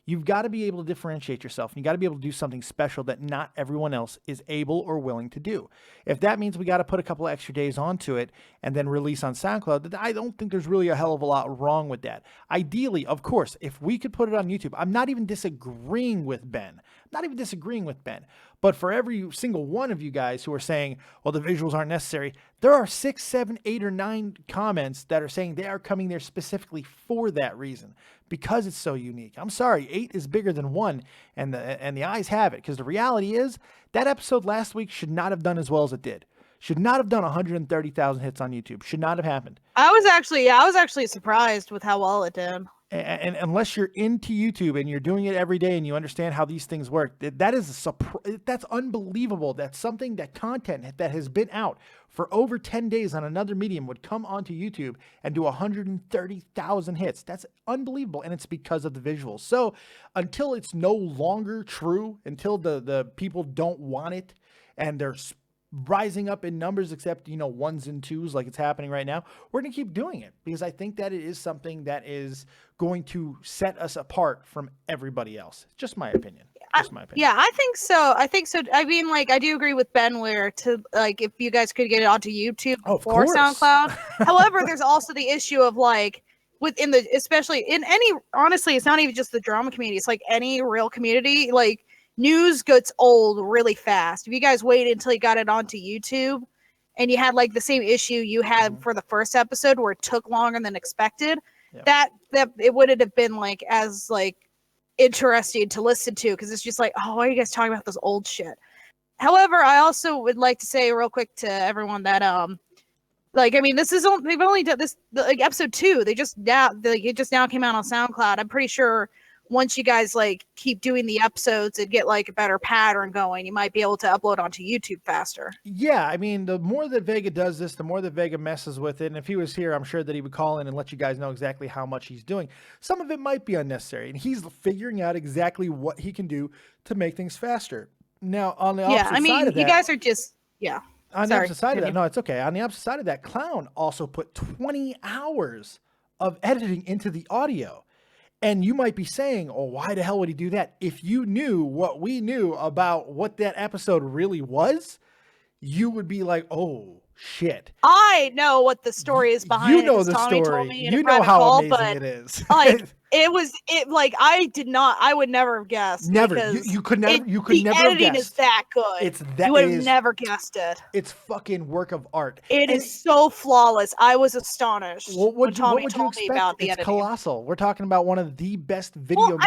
Speaker 2: you've got to be able to differentiate yourself. And you got to be able to do something special that not everyone else is able or willing to do. If that means we got to put a couple of extra days onto it and then release on SoundCloud, I don't think there's really a hell of a lot wrong with that. Ideally, of course, if we could put it on YouTube, I'm not even disagreeing with Ben. But for every single one of you guys who are saying, well, the visuals aren't necessary, there are 6, 7, 8, or 9 comments that are saying they are coming there specifically for that reason, because it's so unique. I'm sorry, 8 is bigger than 1, and the eyes have it, because the reality is that episode last week should not have done as well as it did. Should not have done 130,000 hits on YouTube. Should not have happened.
Speaker 7: I was actually surprised with how well it did.
Speaker 2: And unless you're into YouTube and you're doing it every day and you understand how these things work, that's unbelievable. That's something, that content that has been out for over 10 days on another medium would come onto YouTube and do 130,000 hits. That's unbelievable. And it's because of the visuals. So until it's no longer true, until the people don't want it and they're rising up in numbers, except, ones and twos like it's happening right now, we're going to keep doing it because I think that it is something that is going to set us apart from everybody else. It's just my opinion.
Speaker 7: Yeah, I think so. I mean, like, I do agree with Ben where if you guys could get it onto YouTube or SoundCloud. However, there's also the issue of like, especially in any, honestly, it's not even just the drama community. It's like any real community, like, news gets old really fast. If you guys waited until you got it onto YouTube and you had like the same issue you had for the first episode where it took longer than expected, that it wouldn't have been like as like interesting to listen to because it's just like, oh, why are you guys talking about this old shit? However, I also would like to say real quick to everyone that this is they've only done this like episode 2. It just now came out on SoundCloud. I'm pretty sure once you guys like keep doing the episodes and get like a better pattern going, you might be able to upload onto YouTube faster.
Speaker 2: Yeah, I mean, the more that Vega does this, the more that Vega messes with it. And if he was here, I'm sure that he would call in and let you guys know exactly how much he's doing. Some of it might be unnecessary, and he's figuring out exactly what he can do to make things faster. Now, on the opposite side of that,
Speaker 7: you guys are just
Speaker 2: On the opposite side of that, no, it's okay. On the opposite side of that, Clown also put 20 hours of editing into the audio. And you might be saying, oh, why the hell would he do that? If you knew what we knew about what that episode really was, you would be like, oh, shit.
Speaker 7: I know what the story is behind it.
Speaker 2: You know the
Speaker 7: Tommy
Speaker 2: story.
Speaker 7: Told me in
Speaker 2: You
Speaker 7: a
Speaker 2: know how
Speaker 7: call,
Speaker 2: amazing it is.
Speaker 7: Like, I would never have guessed.
Speaker 2: Never. You could never have guessed.
Speaker 7: The editing is that good. You would have never guessed it.
Speaker 2: It's fucking work of art.
Speaker 7: It is so flawless. I was astonished when Tommy
Speaker 2: what
Speaker 7: told me about the
Speaker 2: editing. It's
Speaker 7: editing.
Speaker 2: colossal. We're talking about one of the best video makers.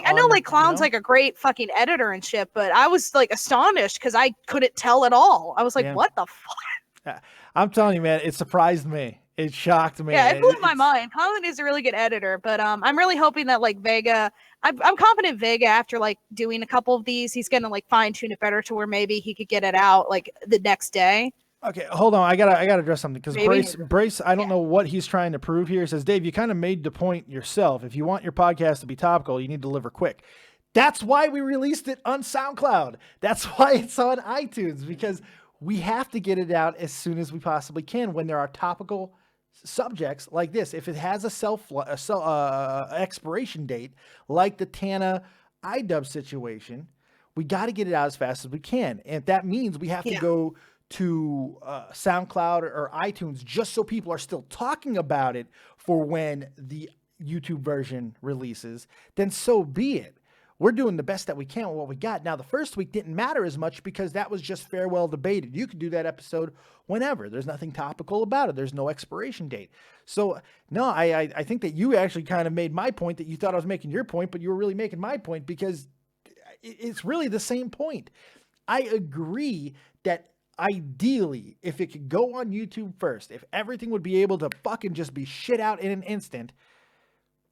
Speaker 7: I know Clown's like a great fucking editor and shit, but I was like astonished because I couldn't tell at all. I was like, what the fuck?
Speaker 2: I'm telling you, man, it surprised me. It shocked me.
Speaker 7: Yeah, it blew my mind. Clown is a really good editor, but I'm really hoping that like Vega, I'm confident Vega after like doing a couple of these, he's gonna like fine tune it better to where maybe he could get it out like the next day.
Speaker 2: Okay, hold on. I gotta address something because Brace. I don't know what he's trying to prove here. He says, Dave, you kind of made the point yourself. If you want your podcast to be topical, you need to deliver quick. That's why we released it on SoundCloud. That's why it's on iTunes, because we have to get it out as soon as we possibly can when there are topical subjects like this, if it has a expiration date, like the Tana iDub situation, we got to get it out as fast as we can. And if that means we have to go to SoundCloud or iTunes just so people are still talking about it for when the YouTube version releases, then so be it. We're doing the best that we can with what we got. Now, the first week didn't matter as much because that was just farewell debated. You could do that episode whenever. There's nothing topical about it. There's no expiration date. So, no, I think that you actually kind of made my point, that you thought I was making your point, but you were really making my point, because it's really the same point. I agree that ideally, if it could go on YouTube first, if everything would be able to fucking just be shit out in an instant,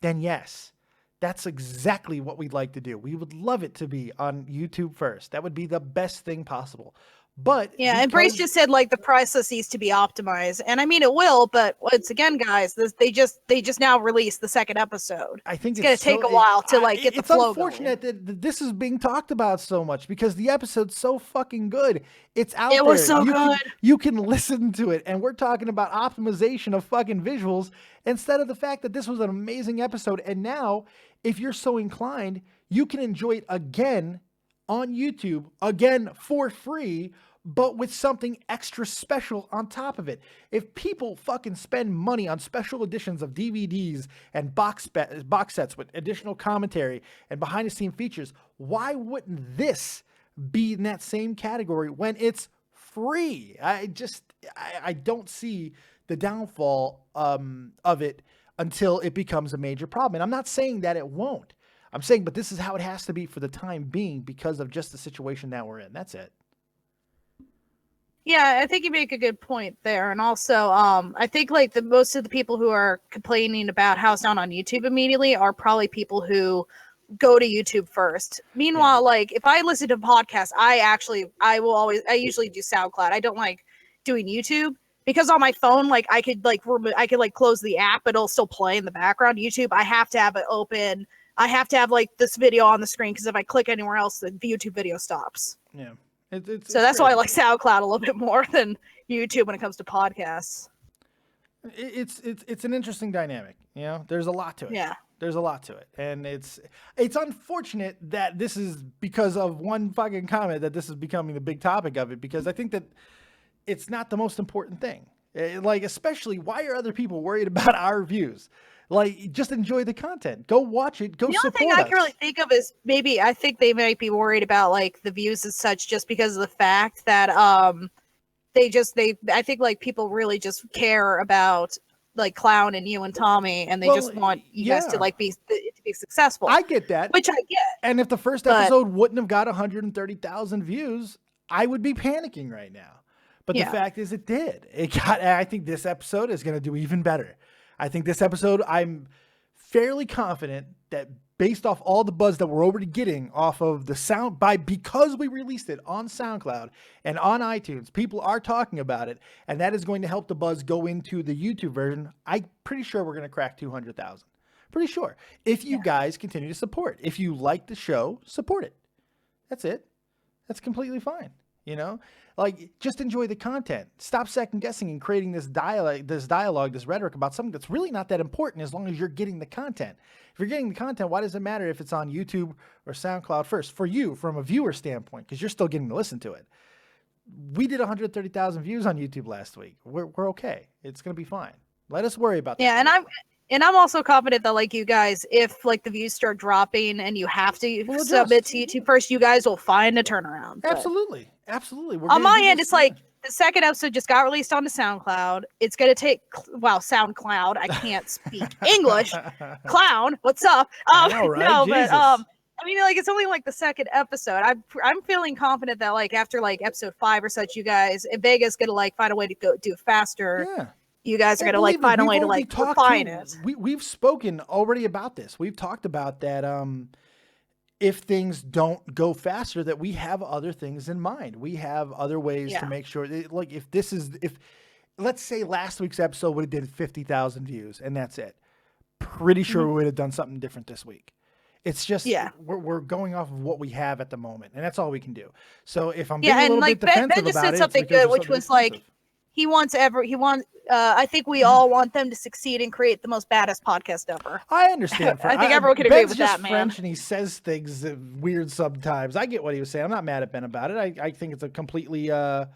Speaker 2: then yes. That's exactly what we'd like to do. We would love it to be on YouTube first. That would be the best thing possible. But
Speaker 7: yeah, and Brace just said like the process needs to be optimized, and I mean it will. But once again, guys, they just now released the second episode.
Speaker 2: I think
Speaker 7: it's gonna take a while to like get the flow going.
Speaker 2: It's unfortunate that this is being talked about so much because the episode's so fucking good. It's out there.
Speaker 7: It was so good.
Speaker 2: You can listen to it, and we're talking about optimization of fucking visuals instead of the fact that this was an amazing episode. And now, if you're so inclined, you can enjoy it again on YouTube, again for free, but with something extra special on top of it. If people fucking spend money on special editions of DVDs and box sets with additional commentary and behind the scene features, why wouldn't this be in that same category when it's free? I don't see the downfall of it until it becomes a major problem. And I'm not saying that it won't. I'm saying, but this is how it has to be for the time being because of just the situation that we're in. That's it.
Speaker 7: Yeah, I think you make a good point there. And also, I think like most of the people who are complaining about how it's not on YouTube immediately are probably people who go to YouTube first. Meanwhile, like if I listen to podcasts, I usually do SoundCloud. I don't like doing YouTube because on my phone, like I could close the app, but it'll still play in the background. YouTube, I have to have it open. I have to have like this video on the screen because if I click anywhere else, the YouTube video stops.
Speaker 2: Yeah.
Speaker 7: So that's why I like SoundCloud a little bit more than YouTube when it comes to podcasts.
Speaker 2: It's an interesting dynamic. You know, there's a lot to it.
Speaker 7: Yeah.
Speaker 2: There's a lot to it. And it's unfortunate that this is because of one fucking comment that this is becoming the big topic of it, because I think that it's not the most important thing. Like, especially, why are other people worried about our views? Like, just enjoy the content. Go watch it. Go support us.
Speaker 7: The only thing I can really think of is maybe I think they might be worried about like the views and such just because of the fact that I think like people really just care about like Clown and you and Tommy, and they just want you guys to like be successful.
Speaker 2: I get that,
Speaker 7: which I get.
Speaker 2: And if the first episode wouldn't have got 130,000 views, I would be panicking right now. But the fact is, it did. It got. I think this episode is going to do even better. I think this episode, I'm fairly confident that based off all the buzz that we're already getting off of the because we released it on SoundCloud and on iTunes, people are talking about it, and that is going to help the buzz go into the YouTube version. I'm pretty sure we're going to crack 200,000. Pretty sure. If you guys continue to support. If you like the show, support it. That's it. That's completely fine. You know, like, just enjoy the content. Stop second guessing and creating this dialogue, this rhetoric about something that's really not that important as long as you're getting the content. If you're getting the content, why does it matter if it's on YouTube or SoundCloud first? For you, from a viewer standpoint, because you're still getting to listen to it. We did 130,000 views on YouTube last week. We're okay. It's going to be fine. Let us worry about that.
Speaker 7: Yeah, and I'm also confident that like you guys, if like the views start dropping and you have to submit to YouTube first, you guys will find a turnaround.
Speaker 2: Absolutely. Absolutely.
Speaker 7: On my end, it's like the second episode just got released onto SoundCloud. It's going to take, SoundCloud. I can't speak English. Clown, what's up?
Speaker 2: I know, right?
Speaker 7: No,
Speaker 2: Jesus.
Speaker 7: but I mean, like, it's only like the second episode. I'm feeling confident that like after like episode 5 or such, you guys, and Vega's going to like find a way to go do it faster.
Speaker 2: Yeah.
Speaker 7: You guys are going to like find a way to like refine it.
Speaker 2: We've spoken already about this. We've talked about that. If things don't go faster, that we have other things in mind. We have other ways to make sure that, like, if let's say last week's episode would have did 50,000 views and that's it. Pretty sure we would have done something different this week. It's just, we're going off of what we have at the moment, and that's all we can do. So if I'm being a little bit defensive
Speaker 7: Ben just
Speaker 2: about
Speaker 7: said
Speaker 2: it,
Speaker 7: something good, which was like, he wants I think we all want them to succeed and create the most badass podcast ever.
Speaker 2: I understand.
Speaker 7: I think everyone can agree
Speaker 2: Ben's
Speaker 7: with
Speaker 2: just
Speaker 7: that, man.
Speaker 2: French, and he says things weird sometimes. I get what he was saying. I'm not mad at Ben about it. I think it's a completely.
Speaker 7: I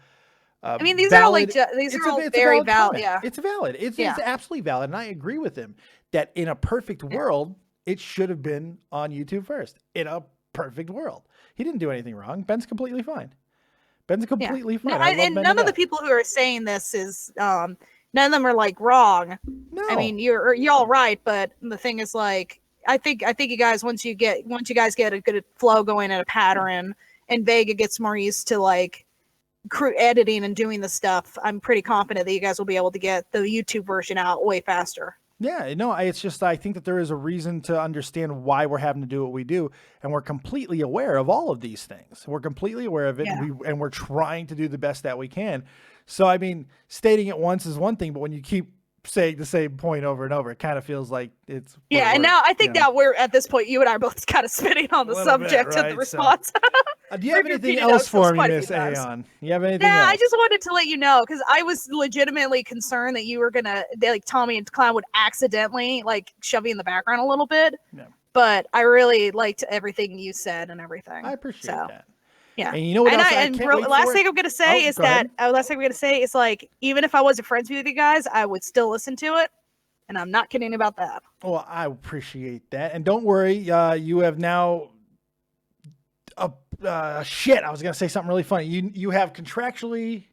Speaker 7: mean, these are all like these are all very valid. Yeah,
Speaker 2: it's valid. It's absolutely valid, and I agree with him that in a perfect world, it should have been on YouTube first. In a perfect world, he didn't do anything wrong. Ben's completely fine. Ben's completely fine.
Speaker 7: No, and none of the people who are saying this is none of them are like wrong.
Speaker 2: No.
Speaker 7: I mean, you're all right, but the thing is, like, I think you guys once you guys get a good flow going and a pattern, and Vega gets more used to like crew editing and doing the stuff, I'm pretty confident that you guys will be able to get the YouTube version out way faster.
Speaker 2: Yeah, no, it's just I think that there is a reason to understand why we're having to do what we do, and we're completely aware of all of these things. We're completely aware of it, and we're trying to do the best that we can. So, I mean, stating it once is one thing, but when you keep saying the same point over and over, it kind of feels like it's...
Speaker 7: Yeah, and now I think that we're, at this point, you and I are both kind of spitting on the subject of the response.
Speaker 2: So, do you have anything else for me, Miss Aeon? You have anything else?
Speaker 7: I just wanted to let you know, because I was legitimately concerned that you were going to, like, Tommy and Clown would accidentally, like, shove you in the background a little bit. Yeah. But I really liked everything you said and everything.
Speaker 2: I appreciate that.
Speaker 7: Yeah,
Speaker 2: and you know what else?
Speaker 7: Last thing I'm gonna say is like, even if I wasn't friends with you guys, I would still listen to it, and I'm not kidding about that.
Speaker 2: Well, I appreciate that, and don't worry, you have now. Shit, I was gonna say something really funny. You have contractually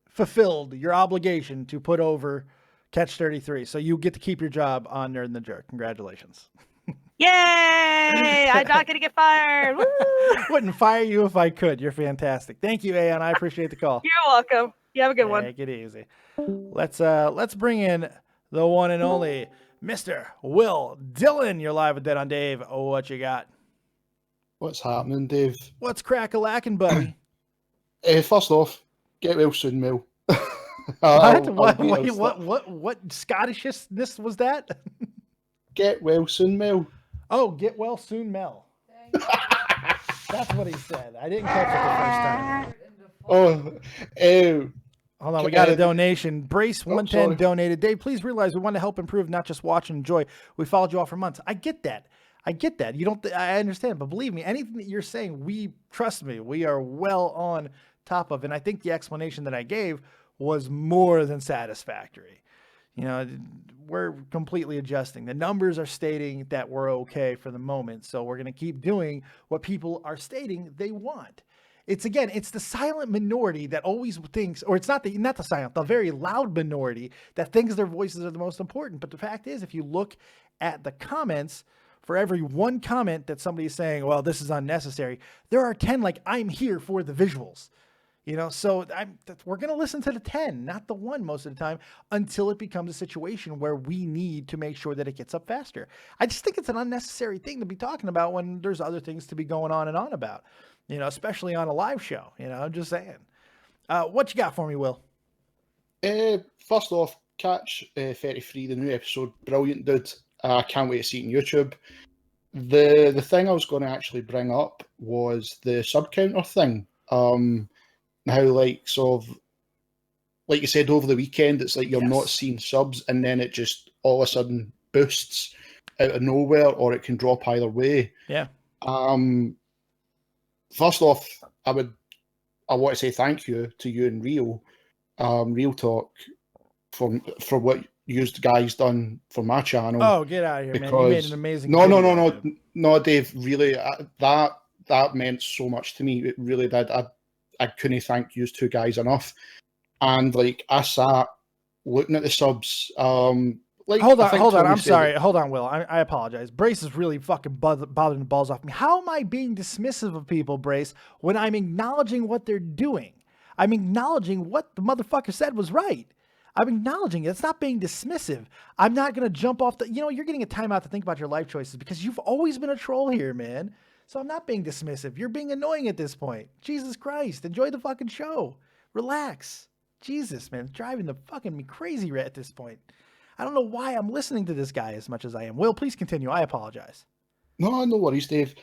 Speaker 2: fulfilled your obligation to put over Catch 33, so you get to keep your job on Nerd and the Jerk. Congratulations.
Speaker 7: Yay! I'm not gonna get fired. Woo!
Speaker 2: Wouldn't fire you if I could. You're fantastic. Thank you, Aeon. I appreciate the call.
Speaker 7: You're welcome. You have a good one.
Speaker 2: Take it easy. Let's bring in the one and only Mr. Will Dillon. You're live with Dead on Dave. Oh, what you got?
Speaker 8: What's happening, Dave?
Speaker 2: What's crack-a-lackin', buddy?
Speaker 8: First off, get well soon, Mel.
Speaker 2: What Scottishness was that?
Speaker 8: Get well soon, Mel.
Speaker 2: Oh, get well soon, Mel. That's what he said. I didn't catch it the first time. Hold on, we got a donation. Brace 110 donated. Dave, please realize we want to help improve, not just watch and enjoy. We followed you all for months. I get that. You don't. I understand, but believe me, anything that you're saying, trust me, we are well on top of. And I think the explanation that I gave was more than satisfactory. You know, we're completely adjusting. The numbers are stating that we're okay for the moment. So we're going to keep doing what people are stating they want. It's the silent minority that always thinks, or it's not the silent, the very loud minority that thinks their voices are the most important. But the fact is, if you look at the comments, for every one comment that somebody is saying, well, this is unnecessary, there are 10 like, I'm here for the visuals. You know, so we're going to listen to the 10, not the 1 most of the time, until it becomes a situation where we need to make sure that it gets up faster. I just think it's an unnecessary thing to be talking about when there's other things to be going on and on about, you know, especially on a live show. You know, I'm just saying. What you got for me, Will?
Speaker 8: First off, Catch 33, the new episode, brilliant, dude. I can't wait to see it on YouTube. The thing I was going to actually bring up was the sub counter thing. How, like, sort of, like you said, over the weekend, it's like you're not seeing subs, and then it just all of a sudden boosts out of nowhere, or it can drop either way.
Speaker 2: Yeah.
Speaker 8: First off, I want to say thank you to you and Real Talk for what you guys done for my channel.
Speaker 2: Oh, get out of here, man! You made an amazing.
Speaker 8: No, Dave. Really, that meant so much to me. It really did. I couldn't thank you two guys enough. And like I sat looking at the subs. Like,
Speaker 2: hold on. I'm sorry. Hold on, Will. I apologize. Brace is really fucking bothering the balls off me. How am I being dismissive of people, Brace, when I'm acknowledging what they're doing? I'm acknowledging what the motherfucker said was right. I'm acknowledging it. It's not being dismissive. I'm not going to jump off the... You know, you're getting a timeout to think about your life choices because you've always been a troll here, man. So I'm not being dismissive. You're being annoying at this point. Jesus Christ. Enjoy the fucking show. Relax. Jesus, man. It's driving the fucking me crazy at this point. I don't know why I'm listening to this guy as much as I am. Will, please continue. I apologize.
Speaker 8: No worries, Dave.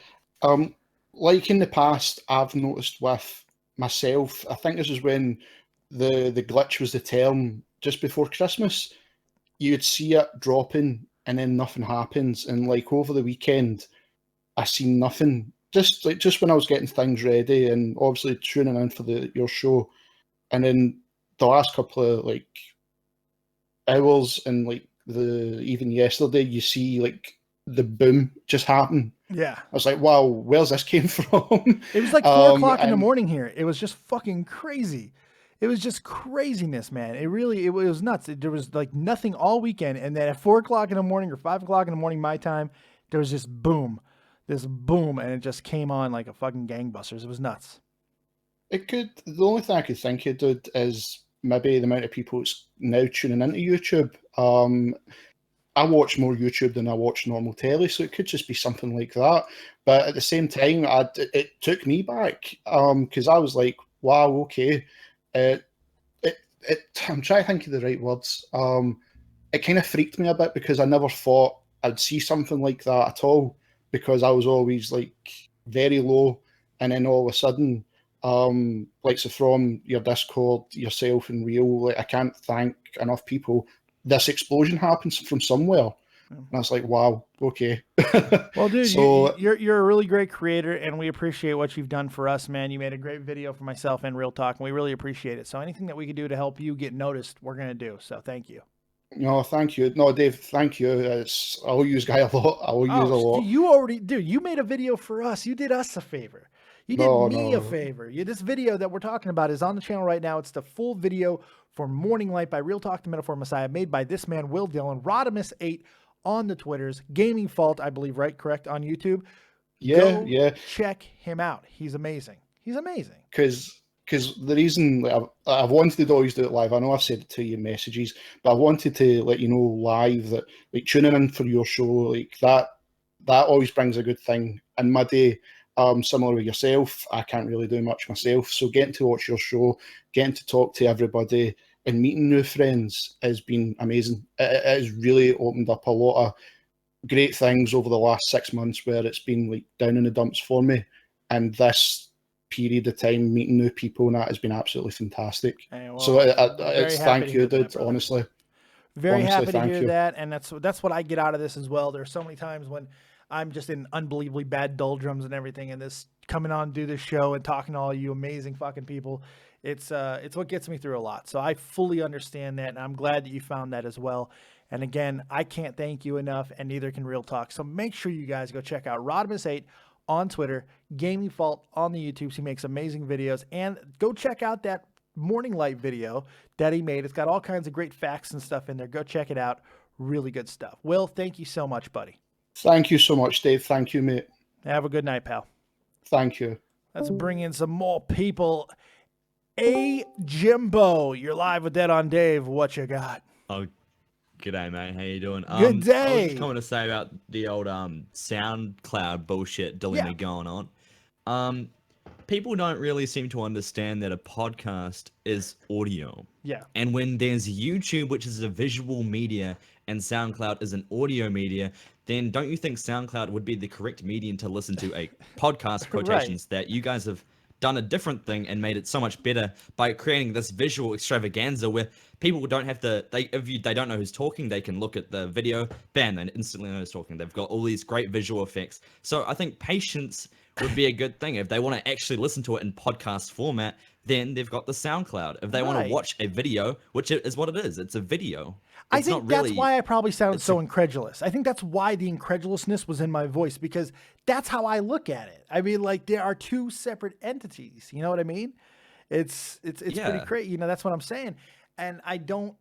Speaker 8: Like in the past, I've noticed with myself, I think this is when the glitch was the term just before Christmas, you'd see it dropping and then nothing happens. And like over the weekend, I seen nothing. Just when I was getting things ready and obviously tuning in for your show, and then the last couple of like hours and like even yesterday, you see like the boom just happen.
Speaker 2: Yeah.
Speaker 8: I was like, wow, where's this came from?
Speaker 2: It was like 4 o'clock in the morning here. It was just fucking crazy. It was just craziness, man. It was nuts. There was like nothing all weekend. And then at 4 o'clock in the morning or 5 o'clock in the morning, my time, there was this boom, and it just came on like a fucking gangbusters. It was nuts.
Speaker 8: The only thing I could think of, dude, is maybe the amount of people that's now tuning into YouTube. I watch more YouTube than I watch normal telly, so it could just be something like that. But at the same time, it took me back because I was like, wow, okay. I'm trying to think of the right words. It kind of freaked me a bit because I never thought I'd see something like that at all, because I was always like very low, and then all of a sudden, like so from your Discord, yourself and Real, like I can't thank enough people. This explosion happens from somewhere, and I was like, wow, okay.
Speaker 2: Well, dude,
Speaker 8: so
Speaker 2: you're a really great creator, and we appreciate what you've done for us, man. You made a great video for myself and Real Talk, and we really appreciate it. So anything that we could do to help you get noticed, we're gonna do. So thank you.
Speaker 8: No, thank you. No, Dave, thank you. I owe you guy a lot. I owe you a lot.
Speaker 2: You made a video for us. You did us a favor. You did me a favor. This video that we're talking about is on the channel right now. It's the full video for Morning Light by Real Talk, the Metaphor Messiah, made by this man, Will Dillon, Rodimus8 on the Twitters, Gaming Fault, I believe, right? Correct, on YouTube.
Speaker 8: Yeah.
Speaker 2: Check him out. He's amazing. He's amazing.
Speaker 8: Because the reason I've wanted to always do it live, I know I've said it to you in messages, but I wanted to let you know live that like tuning in for your show, like that always brings a good thing in my day. Similar with yourself, I can't really do much myself, so getting to watch your show, getting to talk to everybody and meeting new friends has been amazing. It has really opened up a lot of great things over the last 6 months where it's been like down in the dumps for me, and this period of time meeting new people and that has been absolutely fantastic.
Speaker 2: Hey, well,
Speaker 8: so it's thank you, dude, honestly.
Speaker 2: Very happy to hear that, and that's what I get out of this as well. There's so many times when I'm just in unbelievably bad doldrums and everything, and this coming on do this show and talking to all you amazing fucking people, it's what gets me through a lot. So I fully understand that, and I'm glad that you found that as well. And again, I can't thank you enough, and neither can Real Talk. So make sure you guys go check out Rodimus8 on Twitter, Gaming Fault on the YouTube. He makes amazing videos, and go check out that Morning Light video that he made. It's got all kinds of great facts and stuff in there. Go check it out. Really good stuff. Will, thank you so much, buddy.
Speaker 8: Thank you so much, Dave. Thank you, mate.
Speaker 2: Have a good night, pal.
Speaker 8: Thank you.
Speaker 2: Let's bring in some more people. A Jimbo, you're live with Dead on Dave. What you got?
Speaker 9: Oh, g'day, mate. How you doing?
Speaker 2: Good day.
Speaker 9: I was just coming to say about the old SoundCloud bullshit dilemma going on. People don't really seem to understand that a podcast is audio.
Speaker 2: Yeah.
Speaker 9: And when there's YouTube, which is a visual media, and SoundCloud is an audio media, then don't you think SoundCloud would be the correct medium to listen to a podcast quotations that you guys have done a different thing and made it so much better by creating this visual extravaganza where people don't have to, if they don't know who's talking, they can look at the video, bam, and instantly know who's talking. They've got all these great visual effects. So I think patience would be a good thing. If they want to actually listen to it in podcast format, then they've got the SoundCloud. If they want to watch a video, which is what it is, it's a video.
Speaker 2: I think that's why I probably sounded so incredulous. I think that's why the incredulousness was in my voice, because that's how I look at it. I mean, like, there are two separate entities. You know what I mean? It's pretty crazy. You know, that's what I'm saying. And I think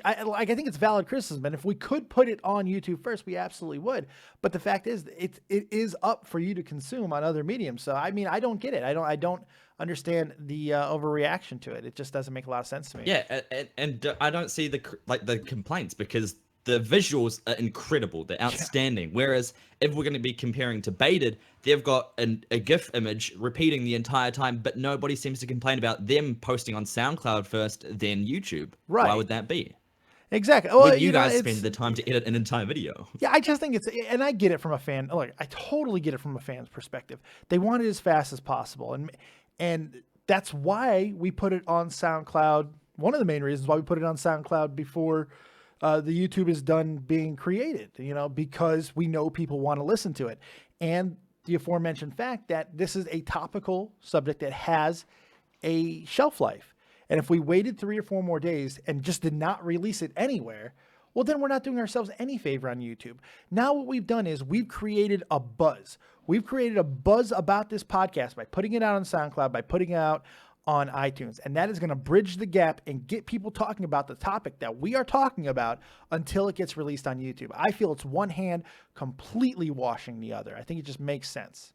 Speaker 2: it's valid criticism. And if we could put it on YouTube first, we absolutely would. But the fact is, it is up for you to consume on other mediums. So I mean, I don't get it. I don't understand the overreaction to it. It just doesn't make a lot of sense to me.
Speaker 9: Yeah, and I don't see the complaints because the visuals are incredible. They're outstanding. Whereas if we're going to be comparing to Baited, they've got a GIF image repeating the entire time, but nobody seems to complain about them posting on SoundCloud first, then YouTube.
Speaker 2: Right.
Speaker 9: Why would that be?
Speaker 2: Exactly. Well,
Speaker 9: Would you guys spend the time to edit an entire video?
Speaker 2: Yeah, I just think and I get it from a fan. Look, I totally get it from a fan's perspective. They want it as fast as possible, and that's why we put it on SoundCloud. One of the main reasons why we put it on SoundCloud before the YouTube is done being created, you know, because we know people want to listen to it. And the aforementioned fact that this is a topical subject that has a shelf life. And if we waited 3 or 4 more days and just did not release it anywhere, well, then we're not doing ourselves any favor on YouTube. Now what we've done is we've created a buzz. We've created a buzz about this podcast by putting it out on SoundCloud, by putting it out on iTunes. And that is going to bridge the gap and get people talking about the topic that we are talking about until it gets released on YouTube. I feel it's one hand completely washing the other. I think it just makes sense.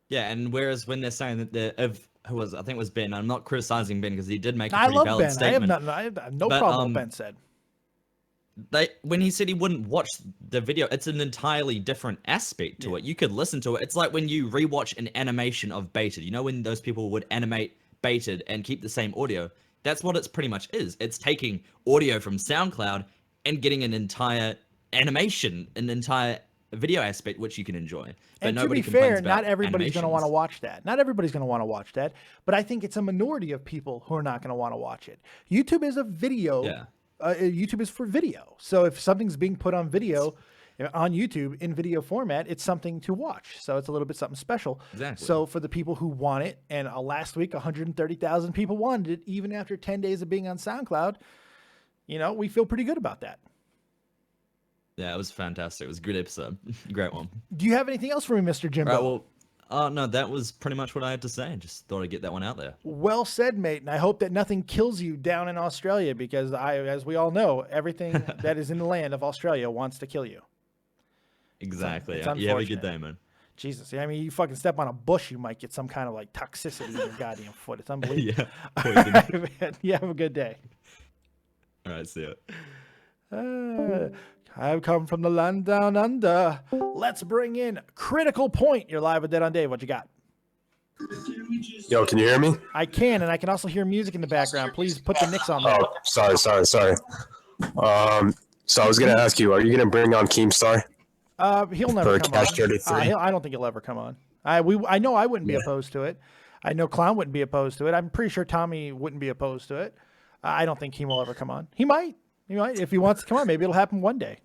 Speaker 9: Yeah, and whereas when they're saying that I think it was Ben. I'm not criticizing Ben because he did make a
Speaker 2: I
Speaker 9: pretty
Speaker 2: love
Speaker 9: valid
Speaker 2: Ben.
Speaker 9: statement.
Speaker 2: I have no problem with what Ben said.
Speaker 9: When he said he wouldn't watch the video, it's an entirely different aspect to it. You could listen to it. It's like when you rewatch an animation of Baited. You know when those people would animate Baited and keep the same audio? That's what it's pretty much is. It's taking audio from SoundCloud and getting an entire animation, an entire video aspect which you can enjoy. But
Speaker 2: And to be fair, not everybody's going to want to watch that. Not everybody's going to want to watch that. But I think it's a minority of people who are not going to want to watch it. YouTube is a video.
Speaker 9: Yeah.
Speaker 2: YouTube is for video. So if something's being put on video on YouTube in video format, it's something to watch. So it's a little bit something special.
Speaker 9: Exactly.
Speaker 2: So for the people who want it, and last week 130,000 people wanted it, even after 10 days of being on SoundCloud, you know, we feel pretty good about that.
Speaker 9: Yeah, it was fantastic. It was a good episode. Great one.
Speaker 2: Do you have anything else for me, Mr. Jimbo?
Speaker 9: Right, well, no, that was pretty much what I had to say. Just thought I'd get that one out there.
Speaker 2: Well said, mate. And I hope that nothing kills you down in Australia, because as we all know, everything that is in the land of Australia wants to kill you.
Speaker 9: Exactly.
Speaker 2: It's
Speaker 9: You have a good
Speaker 2: unfortunate.
Speaker 9: day, man.
Speaker 2: Jesus. I mean, you fucking step on a bush, you might get some kind of like toxicity in your goddamn foot. It's unbelievable.
Speaker 9: Yeah.
Speaker 2: You have a good day.
Speaker 9: All right, see ya.
Speaker 2: I've come from the land down under. Let's bring in Critical Point. You're live with Dead on Dave. What you got?
Speaker 10: Yo, can you hear me?
Speaker 2: I can, and I can also hear music in the background. Please put the Nicks on there.
Speaker 10: Oh, sorry. So I was gonna ask you, are you gonna bring on Keemstar?
Speaker 2: He'll never
Speaker 10: For
Speaker 2: come
Speaker 10: Cash
Speaker 2: on.
Speaker 10: 33?
Speaker 2: I don't think he'll ever come on. I know I wouldn't be opposed to it. I know Clown wouldn't be opposed to it. I'm pretty sure Tommy wouldn't be opposed to it. I don't think Keem will ever come on. He might. If he wants to come on, maybe it'll happen one day.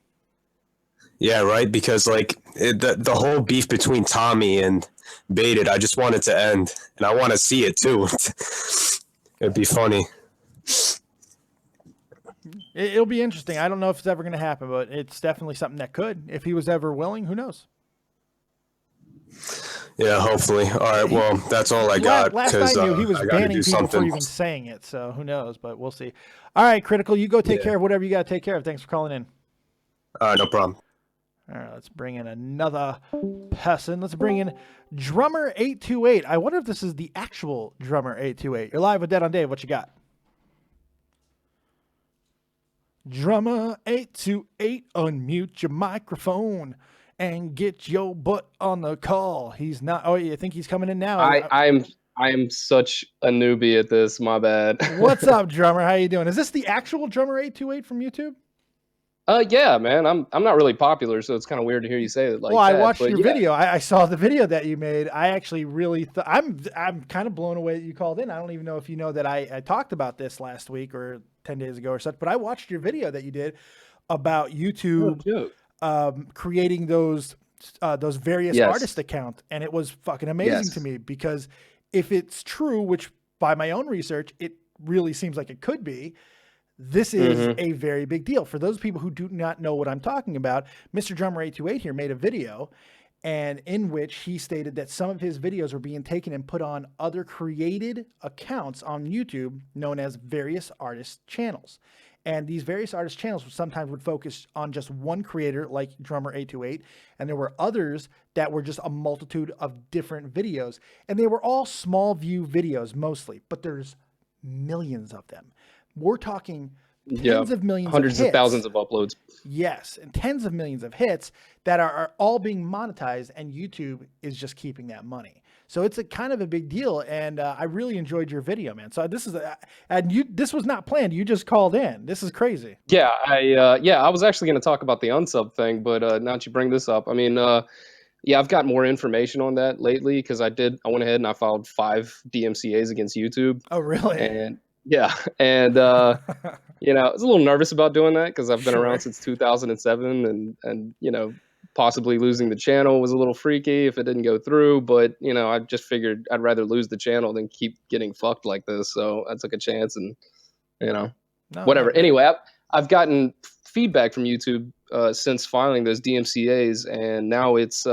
Speaker 10: Yeah, right. Because like the whole beef between Tommy and Baited, I just want it to end, and I want to see it too. It'd be funny.
Speaker 2: It'll be interesting. I don't know if it's ever going to happen, but it's definitely something that could. If he was ever willing, who knows?
Speaker 10: Yeah, hopefully. All right. Well, that's all I got.
Speaker 2: Last I knew, he was
Speaker 10: I gotta
Speaker 2: banning
Speaker 10: do
Speaker 2: people for
Speaker 10: something.
Speaker 2: even saying it. So who knows? But we'll see. All right, Critical, you go take care of whatever you got to take care of. Thanks for calling in.
Speaker 10: No problem.
Speaker 2: All right, let's bring in another person. Let's bring in Drummer 828. I wonder if this is the actual Drummer 828. You're live with Dead on Dave. What you got? Drummer 828, unmute your microphone and get your butt on the call. He's not. Oh, you think he's coming in now?
Speaker 11: I'm such a newbie at this. My bad.
Speaker 2: What's up, Drummer? How you doing? Is this the actual Drummer 828 from YouTube?
Speaker 11: Yeah, man. I'm not really popular, so it's kind of weird to hear you say it like that.
Speaker 2: Well, I watched
Speaker 11: but
Speaker 2: your
Speaker 11: yeah.
Speaker 2: video. I saw the video that you made. I actually really I'm kind of blown away that you called in. I don't even know if you know that I talked about this last week or 10 days ago or such, but I watched your video that you did about YouTube creating those various artist accounts, and it was fucking amazing to me, because if it's true, which by my own research it really seems like it could be, this is a very big deal. For those people who do not know what I'm talking about, Mr. Drummer 828 here made a video, and in which he stated that some of his videos were being taken and put on other created accounts on YouTube known as various artist channels. And these various artist channels sometimes would focus on just one creator, like Drummer 828, and there were others that were just a multitude of different videos, and they were all small view videos mostly, but there's millions of them. We're talking tens of millions,
Speaker 11: hundreds of thousands of uploads.
Speaker 2: Yes, and tens of millions of hits that are all being monetized, and YouTube is just keeping that money. So it's a kind of a big deal, and I really enjoyed your video, man. So this is this was not planned. You just called in. This is crazy.
Speaker 11: Yeah, I was actually going to talk about the unsub thing, but now that you bring this up, I mean, Yeah, I've got more information on that lately because I went ahead and I filed 5 DMCA's against YouTube.
Speaker 2: Oh, really?
Speaker 11: And yeah, and you know, I was a little nervous about doing that because I've been around since 2007, and you know, possibly losing the channel was a little freaky if it didn't go through. But you know, I just figured I'd rather lose the channel than keep getting fucked like this. So I took a chance, and you know, whatever. Anyway, I've gotten feedback from YouTube since filing those DMCA's, and now it's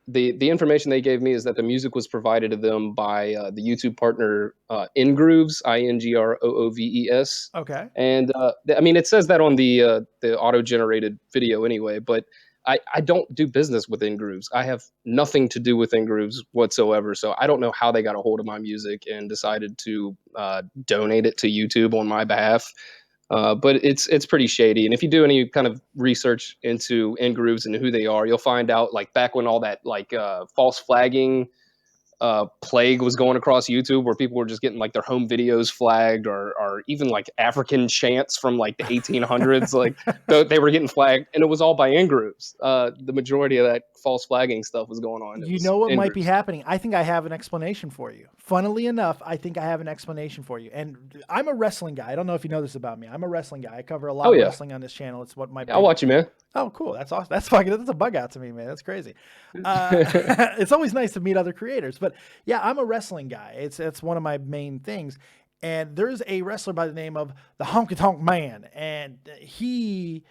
Speaker 11: the information they gave me is that the music was provided to them by the YouTube partner Ingrooves, Ingrooves.
Speaker 2: Okay.
Speaker 11: And I mean, it says that on the auto-generated video anyway, but I don't do business with Ingrooves. I have nothing to do with Ingrooves whatsoever, so I don't know how they got a hold of my music and decided to donate it to YouTube on my behalf. But it's pretty shady. And if you do any kind of research into Ingrooves and who they are, you'll find out like back when all that like false flagging plague was going across YouTube, where people were just getting like their home videos flagged, or even like African chants from like the 1800s, like they were getting flagged, and it was all by Ingrooves. The majority of that false flagging stuff was going on.
Speaker 2: You know what might be happening? I think I have an explanation for you. Funnily enough, I think I have an explanation for you. And I'm a wrestling guy. I don't know if you know this about me. I'm a wrestling guy. I cover a lot of wrestling on this channel. It's what my
Speaker 11: I'll watch you, man.
Speaker 2: Oh, cool. That's awesome. That's a bug out to me, man. That's crazy. It's always nice to meet other creators, but yeah, I'm a wrestling guy. It's one of my main things. And there's a wrestler by the name of the Honky Tonk Man, and he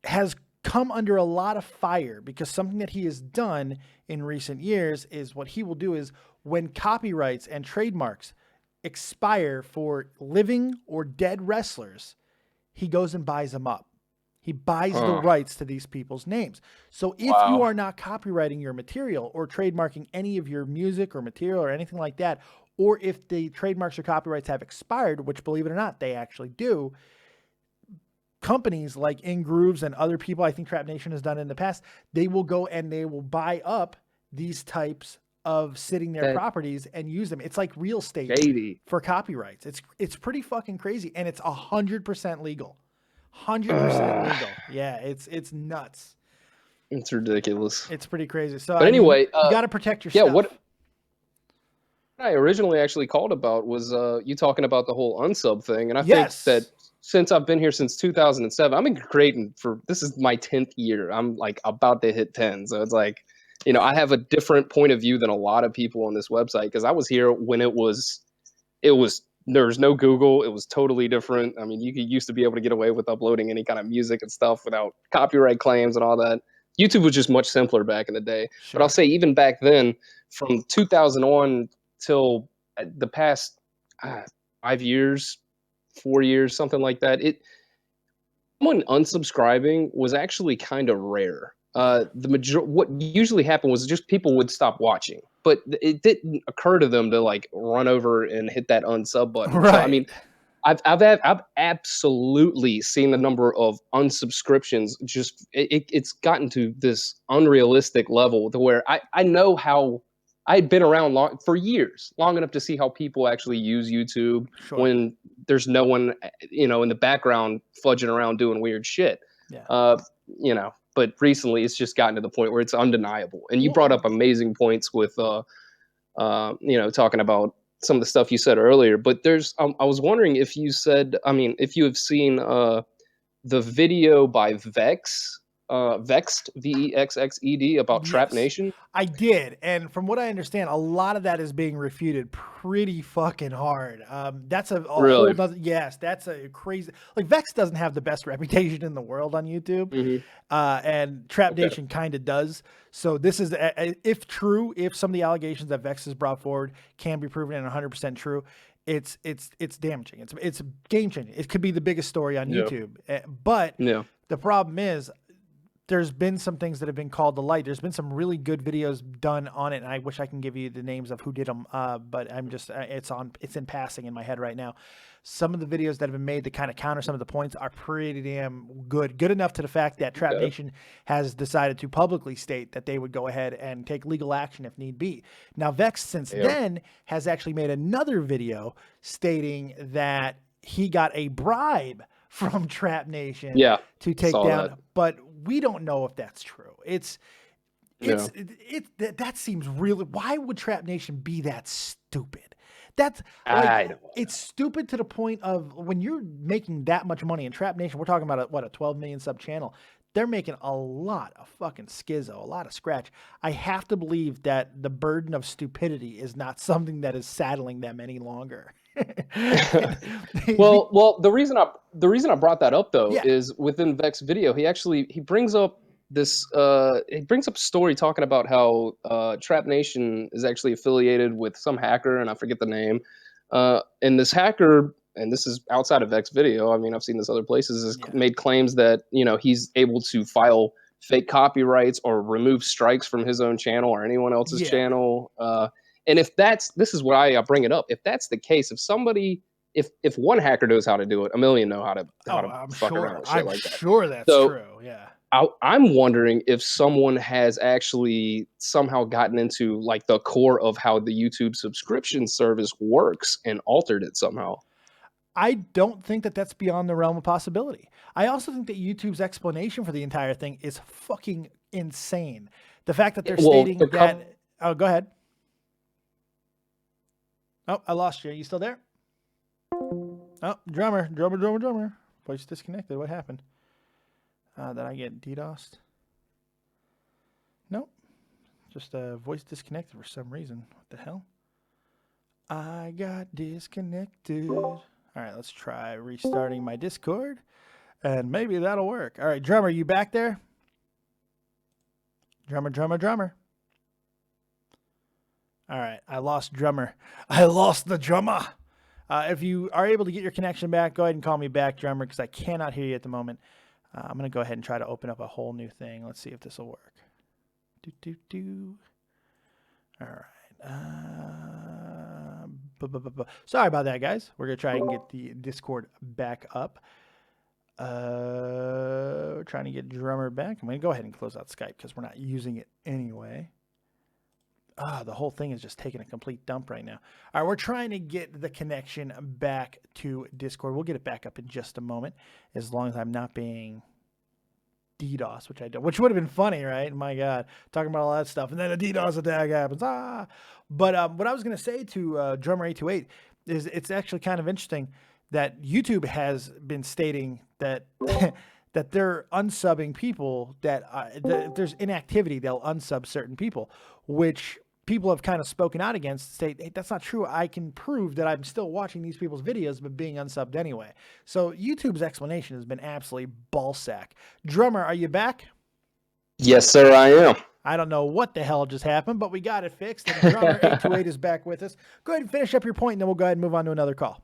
Speaker 2: has come under a lot of fire because something that he has done in recent years is what he will do is when copyrights and trademarks expire for living or dead wrestlers, he goes and buys them up. He buys the rights to these people's names. So if you are not copywriting your material or trademarking any of your music or material or anything like that, or if the trademarks or copyrights have expired, which believe it or not, they actually do, companies like Ingrooves and other people, I think Trap Nation has done in the past, they will go and they will buy up these types of sitting there properties and use them. It's like real estate for copyrights. It's pretty fucking crazy, and it's 100% legal. 100% legal. Yeah, it's nuts.
Speaker 11: It's ridiculous.
Speaker 2: It's pretty crazy. So,
Speaker 11: but anyway,
Speaker 2: you got to protect your stuff.
Speaker 11: What I originally actually called about was you talking about the whole unsub thing, and I think that since I've been here since 2007, I've been creating this is my 10th year. I'm like about to hit 10, so it's like, you know, I have a different point of view than a lot of people on this website because I was here when it was there was no Google. It was totally different. I mean, you used to be able to get away with uploading any kind of music and stuff without copyright claims and all that. YouTube was just much simpler back in the day. But I'll say even back then, from 2000 on till the past 5 years, 4 years, something like that, someone unsubscribing was actually kind of rare. What usually happened was just people would stop watching, but it didn't occur to them to like run over and hit that unsub button.
Speaker 2: Right.
Speaker 11: So, I mean, I've absolutely seen the number of unsubscriptions just it's gotten to this unrealistic level to where I know how I'd been around for years, long enough to see how people actually use YouTube when there's no one, you know, in the background fudging around doing weird shit.
Speaker 2: Yeah.
Speaker 11: You know. But recently, it's just gotten to the point where it's undeniable. And you brought up amazing points with, you know, talking about some of the stuff you said earlier. But there's, I was wondering if you if you have seen the video by Vexed, Vexxed about Trap Nation.
Speaker 2: I did, and from what I understand, a lot of that is being refuted pretty fucking hard. That's a
Speaker 11: really?
Speaker 2: whole yes, that's a crazy. Like Vex doesn't have the best reputation in the world on YouTube, and Trap Nation kind of does. So this is, if true, if some of the allegations that Vex has brought forward can be proven and 100% true, it's damaging. It's game changing. It could be the biggest story on YouTube, but the problem is, there's been some things that have been called to light. There's been some really good videos done on it, and I wish I can give you the names of who did them, but I'm just it's in passing in my head right now. Some of the videos that have been made to kind of counter some of the points are pretty damn good enough to the fact that Trap Nation has decided to publicly state that they would go ahead and take legal action if need be. Now, Vex since then has actually made another video stating that he got a bribe from Trap Nation to take down, but we don't know if that's true. That seems really. Why would Trap Nation be that stupid? That's like, it's stupid to the point of when you're making that much money in Trap Nation. We're talking about a 12 million sub channel. They're making a lot of fucking schizo, a lot of scratch. I have to believe that the burden of stupidity is not something that is saddling them any longer.
Speaker 11: well, the reason I brought that up though is within Vex video, he brings up this story talking about how Trap Nation is actually affiliated with some hacker, and I forget the name. And this hacker, and this is outside of Vex video, I mean, I've seen this other places, has made claims that, you know, he's able to file fake copyrights or remove strikes from his own channel or anyone else's channel. And if this is why I bring it up. If that's the case, if one hacker knows how to do it, a million know how to fuck around with shit like that.
Speaker 2: I'm sure that's true. Yeah.
Speaker 11: I'm wondering if someone has actually somehow gotten into like the core of how the YouTube subscription service works and altered it somehow.
Speaker 2: I don't think that that's beyond the realm of possibility. I also think that YouTube's explanation for the entire thing is fucking insane. The fact that they're stating that... Oh, go ahead. Oh, I lost you. Are you still there? Oh, drummer. Voice disconnected. What happened? Did I get DDoSed? Nope. Just voice disconnected for some reason. What the hell? I got disconnected. All right, let's try restarting my Discord, and maybe that'll work. All right, drummer, you back there? Drummer. All right, I lost drummer. I lost the drummer. If you are able to get your connection back, go ahead and call me back, drummer, because I cannot hear you at the moment. I'm going to go ahead and try to open up a whole new thing. Let's see if this will work. All right. Sorry about that, guys. We're going to try and get the Discord back up. We're trying to get drummer back. I'm going to go ahead and close out Skype because we're not using it anyway. The whole thing is just taking a complete dump right now. All right, we're trying to get the connection back to Discord. We'll get it back up in just a moment, as long as I'm not being DDoS, which would have been funny, right? My God, talking about all that stuff, and then a DDoS attack happens. But what I was going to say to Drummer 828 is it's actually kind of interesting that YouTube has been stating that that they're unsubbing people, that if there's inactivity, they'll unsub certain people, which people have kind of spoken out against, say, hey, that's not true. I can prove that I'm still watching these people's videos, but being unsubbed anyway. So YouTube's explanation has been absolutely ballsack. Drummer, are you back?
Speaker 11: Yes, sir, I am.
Speaker 2: I don't know what the hell just happened, but we got it fixed. And Drummer 828 is back with us. Go ahead and finish up your point, and then we'll go ahead and move on to another call.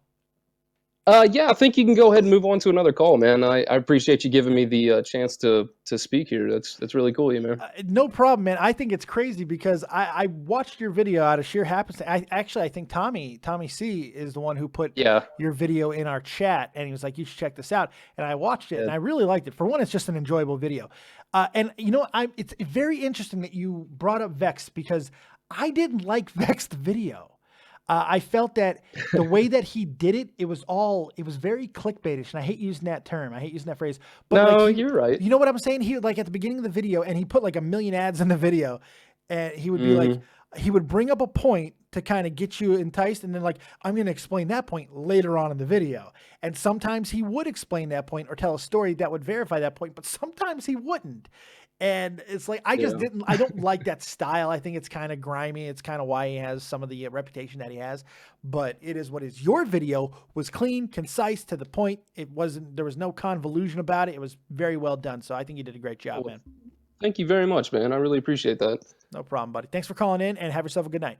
Speaker 11: Yeah, I think you can go ahead and move on to another call, man. I appreciate you giving me the chance to speak here. That's really cool, man.
Speaker 2: No problem, man. I think it's crazy because I watched your video out of sheer happenstance. I think Tommy C is the one who put your video in our chat, and he was like, you should check this out. And I watched it, and I really liked it. For one, it's just an enjoyable video. And you know, it's very interesting that you brought up Vex, because I didn't like Vexed video. I felt that the way that he did it, it was very clickbaitish, and I hate using that term. I hate using that phrase. But
Speaker 11: no,
Speaker 2: like
Speaker 11: you're right.
Speaker 2: You know what I'm saying? He, like, at the beginning of the video, and he put like 1 million ads in the video, and he would be like, he would bring up a point to kind of get you enticed, and then like, I'm going to explain that point later on in the video. And sometimes he would explain that point or tell a story that would verify that point, but sometimes he wouldn't. And it's like, I don't like that style. I think it's kind of grimy. It's kind of why he has some of the reputation that he has, but it is what it is. Your video was clean, concise, to the point. There was no convolution about it. It was very well done. So I think you did a great job, man.
Speaker 11: Thank you very much, man. I really appreciate that.
Speaker 2: No problem, buddy. Thanks for calling in, and have yourself a good night.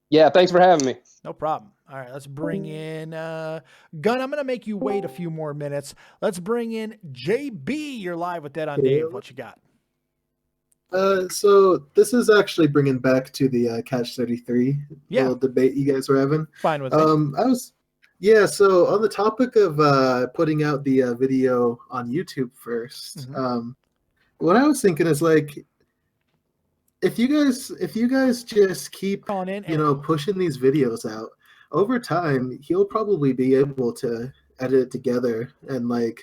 Speaker 11: Yeah, thanks for having me.
Speaker 2: No problem. All right, let's bring in Gun. I'm going to make you wait a few more minutes. Let's bring in JB. You're live with Dead on Dave. What you got?
Speaker 12: So this is actually bringing back to the Catch 33 little debate you guys were having.
Speaker 2: Fine with me.
Speaker 12: So on the topic of putting out the video on YouTube first, what I was thinking is, like, if you guys just keep pushing these videos out, over time he'll probably be able to edit it together and like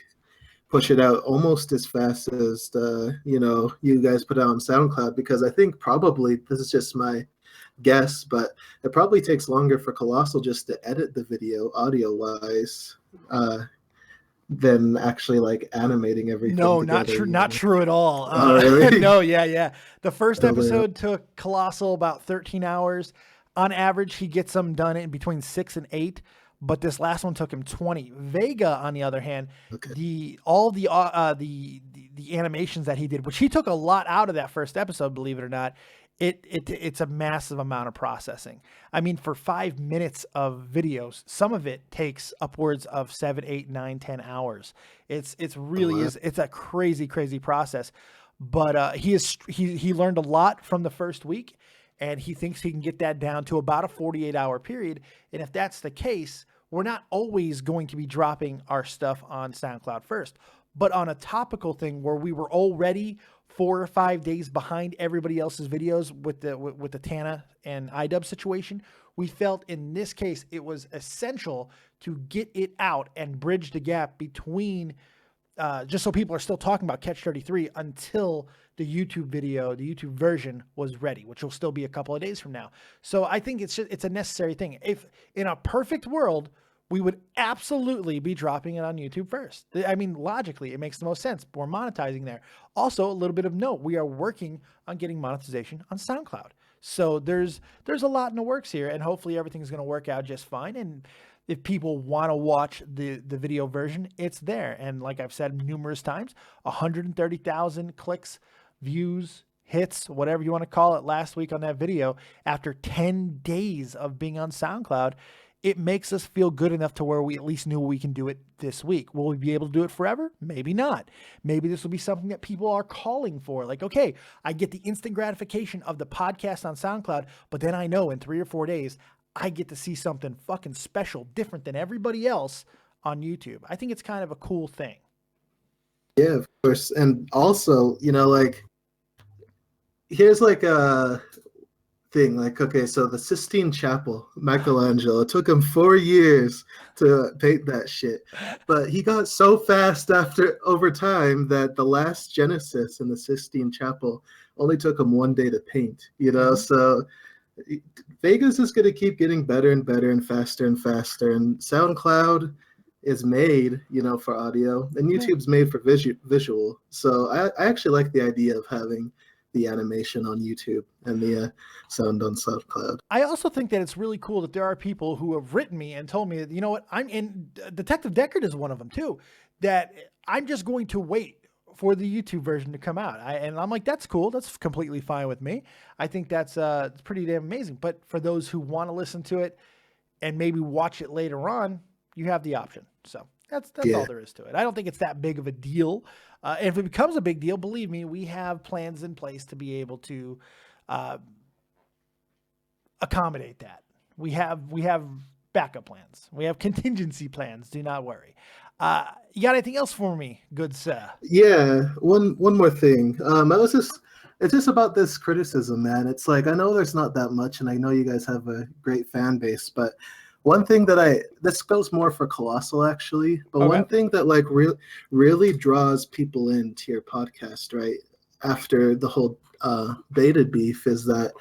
Speaker 12: push it out almost as fast as you guys put out on SoundCloud, because I think probably, this is just my guess, but it probably takes longer for Colossal just to edit the video audio wise than actually like animating everything.
Speaker 2: No,
Speaker 12: together,
Speaker 2: not true. Not true at all.
Speaker 12: Oh, really?
Speaker 2: No, yeah. The first
Speaker 12: Totally.
Speaker 2: episode took Colossal about 13 hours. On average, he gets them done in between 6 and 8. But this last one took him 20. Vega, on the other hand, all the animations that he did, which he took a lot out of that first episode, believe it or not, it's a massive amount of processing. I mean, for 5 minutes of videos, some of it takes upwards of 7, 8, 9, 10 hours. It's really is. It's a crazy process. But he learned a lot from the first week, and he thinks he can get that down to about a 48-hour period. And if that's the case, we're not always going to be dropping our stuff on SoundCloud first. But on a topical thing where we were already 4 or 5 days behind everybody else's videos with the Tana and iDub situation, we felt in this case it was essential to get it out and bridge the gap between just so people are still talking about Catch 33 until the YouTube video, the YouTube version was ready, which will still be a couple of days from now. So I think it's a necessary thing. If in a perfect world, we would absolutely be dropping it on YouTube first. I mean, logically, it makes the most sense. We're monetizing there. Also, a little bit of note, we are working on getting monetization on SoundCloud. So there's a lot in the works here, and hopefully everything's going to work out just fine. And if people want to watch the video version, it's there. And like I've said numerous times, 130,000 clicks, views, hits, whatever you want to call it, last week on that video after 10 days of being on SoundCloud. It makes us feel good enough to where we at least knew we can do it this week. Will we be able to do it forever? Maybe not. Maybe this will be something that people are calling for. Like, okay, I get the instant gratification of the podcast on SoundCloud, but then I know in 3 or 4 days, I get to see something fucking special, different than everybody else on YouTube. I think it's kind of a cool thing.
Speaker 12: Yeah, of course. And also, like, here's like a thing, like, okay, so the Sistine Chapel, Michelangelo, it took him 4 years to paint that shit, but he got so fast over time that the last Genesis in the Sistine Chapel only took him 1 day to paint, so Vegas is going to keep getting better and better and faster, and SoundCloud is made, for audio, and YouTube's made for visual. So I actually like the idea of having the animation on YouTube and the sound on SoundCloud.
Speaker 2: I also think that it's really cool that there are people who have written me and told me that, you know what, Detective Deckard is one of them too, that I'm just going to wait for the YouTube version to come out. And I'm like, that's cool. That's completely fine with me. I think that's pretty damn amazing. But for those who want to listen to it and maybe watch it later on, you have the option. So that's all there is to it. I don't think it's that big of a deal. And if it becomes a big deal, believe me, we have plans in place to be able to accommodate that. We have backup plans. We have contingency plans. Do not worry. You got anything else for me, good sir?
Speaker 12: Yeah, one more thing. It's just about this criticism, man. It's like, I know there's not that much, and I know you guys have a great fan base, but one thing that this goes more for Colossal actually, but one thing that like really draws people into your podcast, right, after the whole Baited beef is that,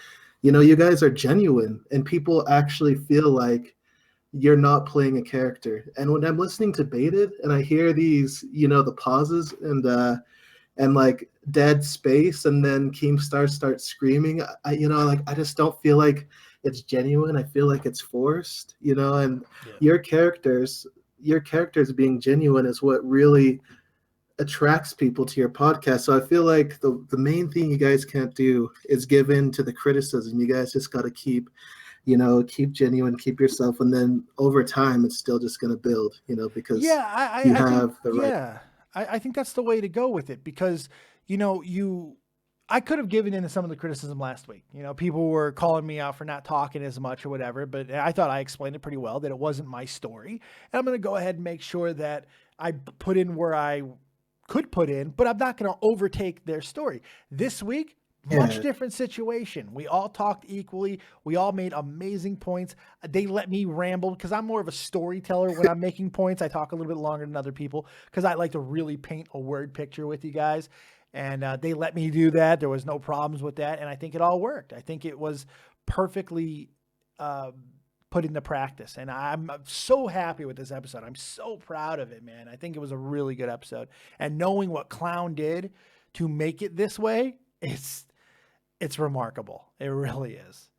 Speaker 12: you guys are genuine and people actually feel like you're not playing a character. And when I'm listening to Baited and I hear these, the pauses and like dead space and then Keemstar starts screaming, I just don't feel like it's genuine. I feel like it's forced, and your characters being genuine is what really attracts people to your podcast. So I feel like the main thing you guys can't do is give in to the criticism. You guys just got to keep genuine, keep yourself, and then over time it's still just going to build, because
Speaker 2: I think that's the way to go with it, because I could have given in to some of the criticism last week. People were calling me out for not talking as much or whatever, but I thought I explained it pretty well, that it wasn't my story. And I'm going to go ahead and make sure that I put in where I could put in, but I'm not going to overtake their story. This week, Much different situation. We all talked equally. We all made amazing points. They let me ramble because I'm more of a storyteller when I'm making points. I talk a little bit longer than other people because I like to really paint a word picture with you guys. And they let me do that. There was no problems with that. And I think it all worked. I think it was perfectly put into practice. And I'm so happy with this episode. I'm so proud of it, man. I think it was a really good episode. And knowing what Clown did to make it this way, it's remarkable. It really is.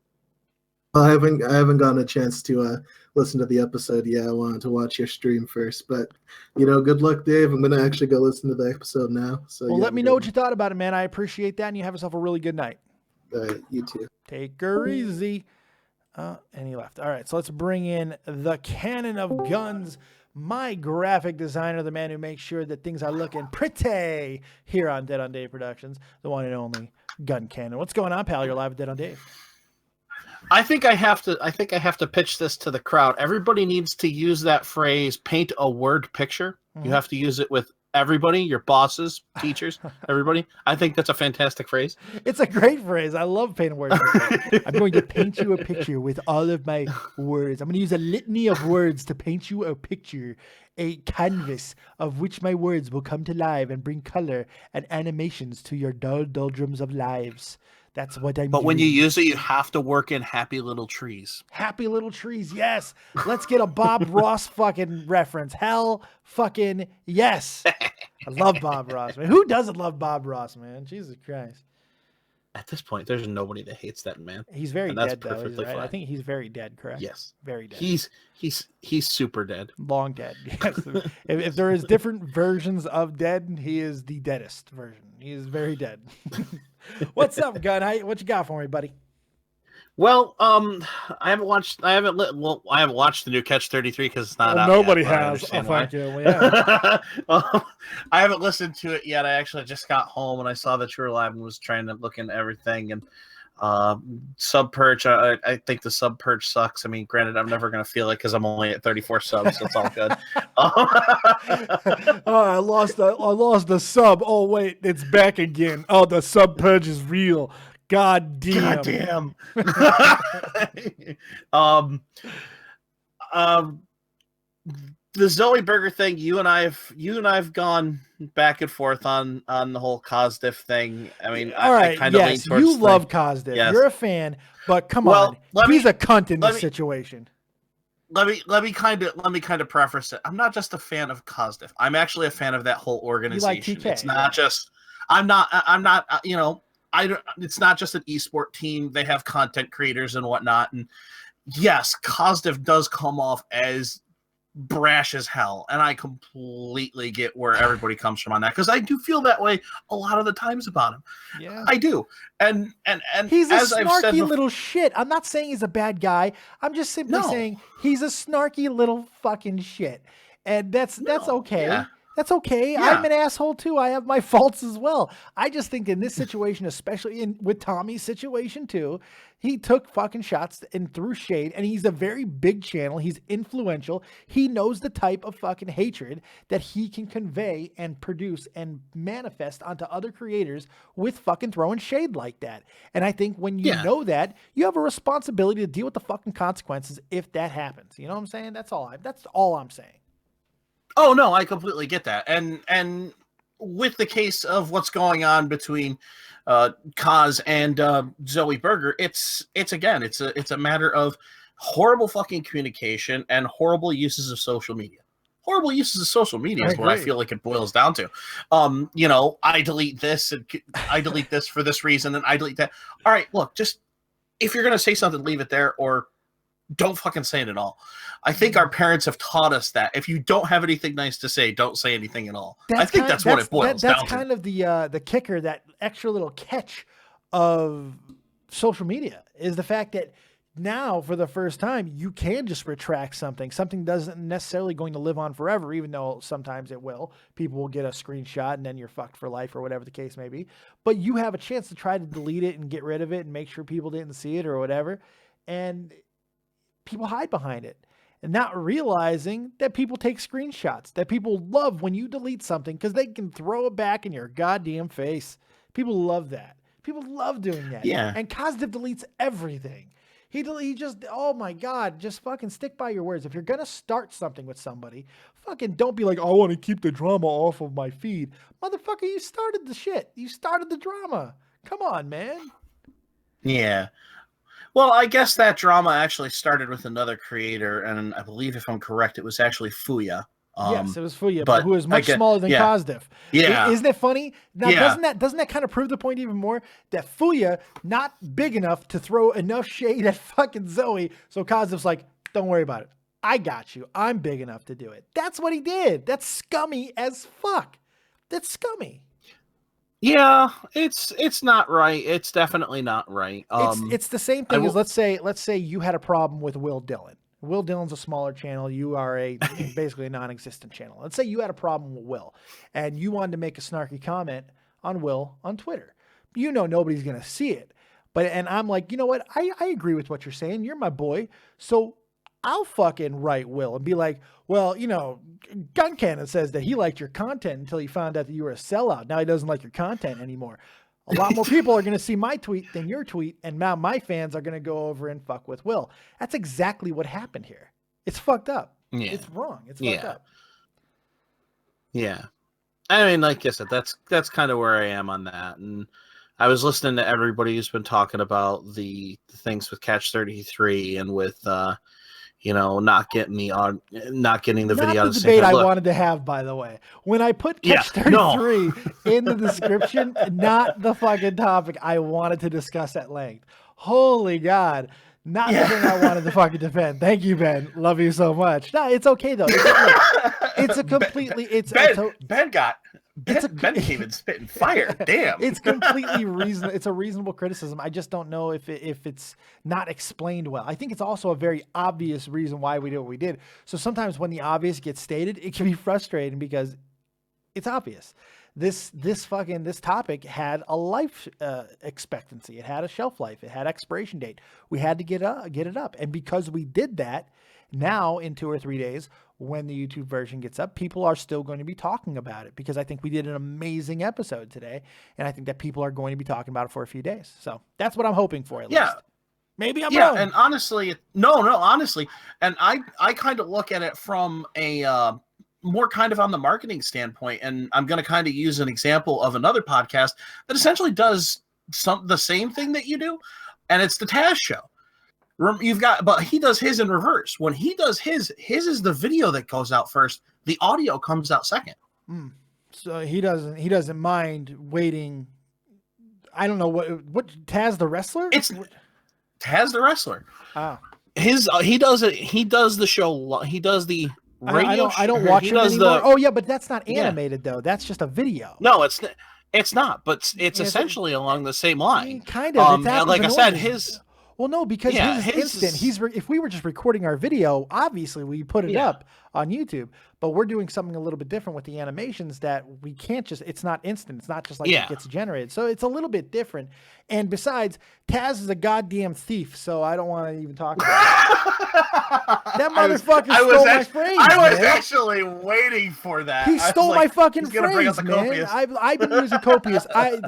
Speaker 12: Well, I haven't gotten a chance to listen to the episode yet. I wanted to watch your stream first, but good luck, Dave. I'm gonna actually go listen to the episode now. So
Speaker 2: well, let me know what you thought about it, man. I appreciate that, and you have yourself a really good night.
Speaker 12: All right, you too.
Speaker 2: Take her easy. And he left. All right, so let's bring in the cannon of guns. My graphic designer, the man who makes sure that things are looking pretty here on Dead on Dave Productions, the one and only Guncannon. What's going on, pal? You're live with Dead on Dave.
Speaker 13: I think I have to pitch this to the crowd. Everybody needs to use that phrase, paint a word picture.
Speaker 2: Mm-hmm.
Speaker 13: You have to use it with everybody, your bosses, teachers, everybody. I think that's a fantastic phrase.
Speaker 2: It's a great phrase. I love paint a word picture. I'm going to paint you a picture with all of my words. I'm going to use a litany of words to paint you a picture, a canvas of which my words will come to life and bring color and animations to your dull doldrums of lives. That's what I'm
Speaker 13: But when you
Speaker 2: doing.
Speaker 13: use it, you have to work in happy little trees.
Speaker 2: Happy little trees, yes. Let's get a Bob Ross fucking reference. Hell fucking yes. I love Bob Ross, man. Who doesn't love Bob Ross, man? Jesus Christ.
Speaker 13: At this point, there's nobody that hates that man.
Speaker 2: He's very
Speaker 13: And that's
Speaker 2: dead, though.
Speaker 13: perfectly
Speaker 2: Right? I
Speaker 13: fine.
Speaker 2: think he's very dead, correct?
Speaker 13: Yes.
Speaker 2: Very dead.
Speaker 13: He's super dead.
Speaker 2: Long dead. Yes. if there is different versions of dead, he is the deadest version. He is very dead. What's up, Gun? What you got for me, buddy?
Speaker 13: Well, I haven't watched the new Catch 33 because it's not out
Speaker 2: Nobody
Speaker 13: yet, but I
Speaker 2: has.
Speaker 13: understand
Speaker 2: Oh,
Speaker 13: why.
Speaker 2: thank you. Well, yeah.
Speaker 13: I haven't listened to it yet. I actually just got home and I saw that you were live and was trying to look into everything. And Sub Purge, I think the Sub Purge sucks. I mean, granted, I'm never gonna feel it because I'm only at 34 subs, so it's all good.
Speaker 2: Oh, I lost the sub. Oh wait, it's back again. Oh, the Sub Purge is real. God damn.
Speaker 13: The Zoe Burger thing, you and I've gone back and forth on the whole CosDiff thing. I mean,
Speaker 2: all right,
Speaker 13: I kind of lean
Speaker 2: yes,
Speaker 13: towards
Speaker 2: you love CosDiff.
Speaker 13: Yes.
Speaker 2: You're a fan, but come
Speaker 13: Well,
Speaker 2: on, he's a cunt in this situation.
Speaker 13: Let me kind of preface it. I'm not just a fan of CosDiff. I'm actually a fan of that whole organization.
Speaker 2: TK,
Speaker 13: it's not just. I'm not. You know. It's not just an esport team. They have content creators and whatnot. And yes, CosDiff does come off as brash as hell, and I completely get where everybody comes from on that because I do feel that way a lot of the times about him.
Speaker 2: Yeah,
Speaker 13: I do. And
Speaker 2: he's a
Speaker 13: as I've said
Speaker 2: snarky little shit. I'm not saying he's a bad guy. I'm just simply saying he's a snarky little fucking shit, and that's okay.
Speaker 13: Yeah.
Speaker 2: That's okay.
Speaker 13: Yeah.
Speaker 2: I'm an asshole too. I have my faults as well. I just think in this situation, especially with Tommy's situation too, he took fucking shots and threw shade, and he's a very big channel. He's influential. He knows the type of fucking hatred that he can convey and produce and manifest onto other creators with fucking throwing shade like that. And I think when you know that, you have a responsibility to deal with the fucking consequences if that happens. You know what I'm saying? That's all I'm saying.
Speaker 13: Oh no, I completely get that, and with the case of what's going on between Kaz and Zoe Burger, it's a matter of horrible fucking communication and horrible uses of social media. Horrible uses of social media is what I feel like it boils down to. You know, I delete this and I delete this for this reason, and I delete that. All right, look, just if you're gonna say something, leave it there, or don't fucking say it at all. I think our parents have taught us that if you don't have anything nice to say, don't say anything at all. I think that's what it boils down to.
Speaker 2: That's kind of the kicker, that extra little catch of social media is the fact that now for the first time you can just retract something. Something doesn't necessarily going to live on forever, even though sometimes it will. People will get a screenshot and then you're fucked for life or whatever the case may be. But you have a chance to try to delete it and get rid of it and make sure people didn't see it or whatever. And people hide behind it and not realizing that people take screenshots, that people love when you delete something because they can throw it back in your goddamn face. People love that. People love doing that.
Speaker 13: Yeah.
Speaker 2: And Kazdiv deletes everything. He just, oh my God, just fucking stick by your words. If you're going to start something with somebody, fucking don't be like, I want to keep the drama off of my feed. Motherfucker, you started the shit. You started the drama. Come on, man.
Speaker 13: Yeah. Well, I guess that drama actually started with another creator, and I believe, if I'm correct, it was actually Fuya.
Speaker 2: Yes, it was Fuya, but who is much smaller than Kazdiv.
Speaker 13: Yeah.
Speaker 2: Isn't it funny? Now, doesn't that kind of prove the point even more? That Fuya, not big enough to throw enough shade at fucking Zoe, so Kazdiv's like, don't worry about it. I got you. I'm big enough to do it. That's what he did. That's scummy as fuck. That's scummy.
Speaker 13: Yeah, it's not right. It's definitely not right.
Speaker 2: It's the same thing as let's say you had a problem with Will Dillon. Will Dillon's a smaller channel. You are basically a non-existent channel. Let's say you had a problem with Will and you wanted to make a snarky comment on Will on Twitter. You know nobody's going to see it. And I'm like, you know what? I agree with what you're saying. You're my boy. So I'll fucking write Will and be like, well, you know, Guncannon says that he liked your content until he found out that you were a sellout. Now he doesn't like your content anymore. A lot more people are going to see my tweet than your tweet, and now my fans are going to go over and fuck with Will. That's exactly what happened here. It's fucked up.
Speaker 13: Yeah.
Speaker 2: It's wrong. It's fucked up.
Speaker 13: Yeah. I mean, like I said, that's kind of where I am on that. And I was listening to everybody who's been talking about the things with Catch 33 and with not getting the video out of the
Speaker 2: debate I wanted to have, by the way. When I put Catch 33 in the description, not the fucking topic I wanted to discuss at length. Holy God. Not the thing I wanted to fucking defend. Thank you, Ben. Love you so much. No, it's okay though. It's a completely
Speaker 13: Ben came in spitting fire. Damn.
Speaker 2: It's completely reasonable. It's a reasonable criticism. I just don't know if it's not explained well. I think it's also a very obvious reason why we did what we did. So sometimes when the obvious gets stated, it can be frustrating because it's obvious. This topic had a life expectancy. It had a shelf life. It had expiration date. We had to get it up. And because we did that, now in 2 or 3 days, when the YouTube version gets up, people are still going to be talking about it because I think we did an amazing episode today. And I think that people are going to be talking about it for a few days. So that's what I'm hoping for at least. Maybe I'm wrong.
Speaker 13: And honestly, honestly. And I kind of look at it from a more kind of on the marketing standpoint. And I'm going to kind of use an example of another podcast that essentially does the same thing that you do. And it's the Taz Show. But he does his in reverse. When he does his is the video that goes out first. The audio comes out second.
Speaker 2: So he doesn't mind waiting. I don't know what Taz the wrestler?
Speaker 13: It's Taz the wrestler.
Speaker 2: Oh.
Speaker 13: He does it. He does the show. He does the radio.
Speaker 2: I don't watch it anymore. But that's not animated though. That's just a video.
Speaker 13: No, it's not. But it's essentially along the same line.
Speaker 2: Kind of.
Speaker 13: Like I said, his.
Speaker 2: Well, no, because his instant. If we were just recording our video, obviously we put it up on YouTube. But we're doing something a little bit different with the animations that we can't just. It's not instant. It's not just like it gets generated. So it's a little bit different. And besides, Taz is a goddamn thief, so I don't want to even talk about it. That motherfucker stole my phrase.
Speaker 13: I was actually waiting for that.
Speaker 2: He stole my fucking phrase, man. I've been using copious. I'm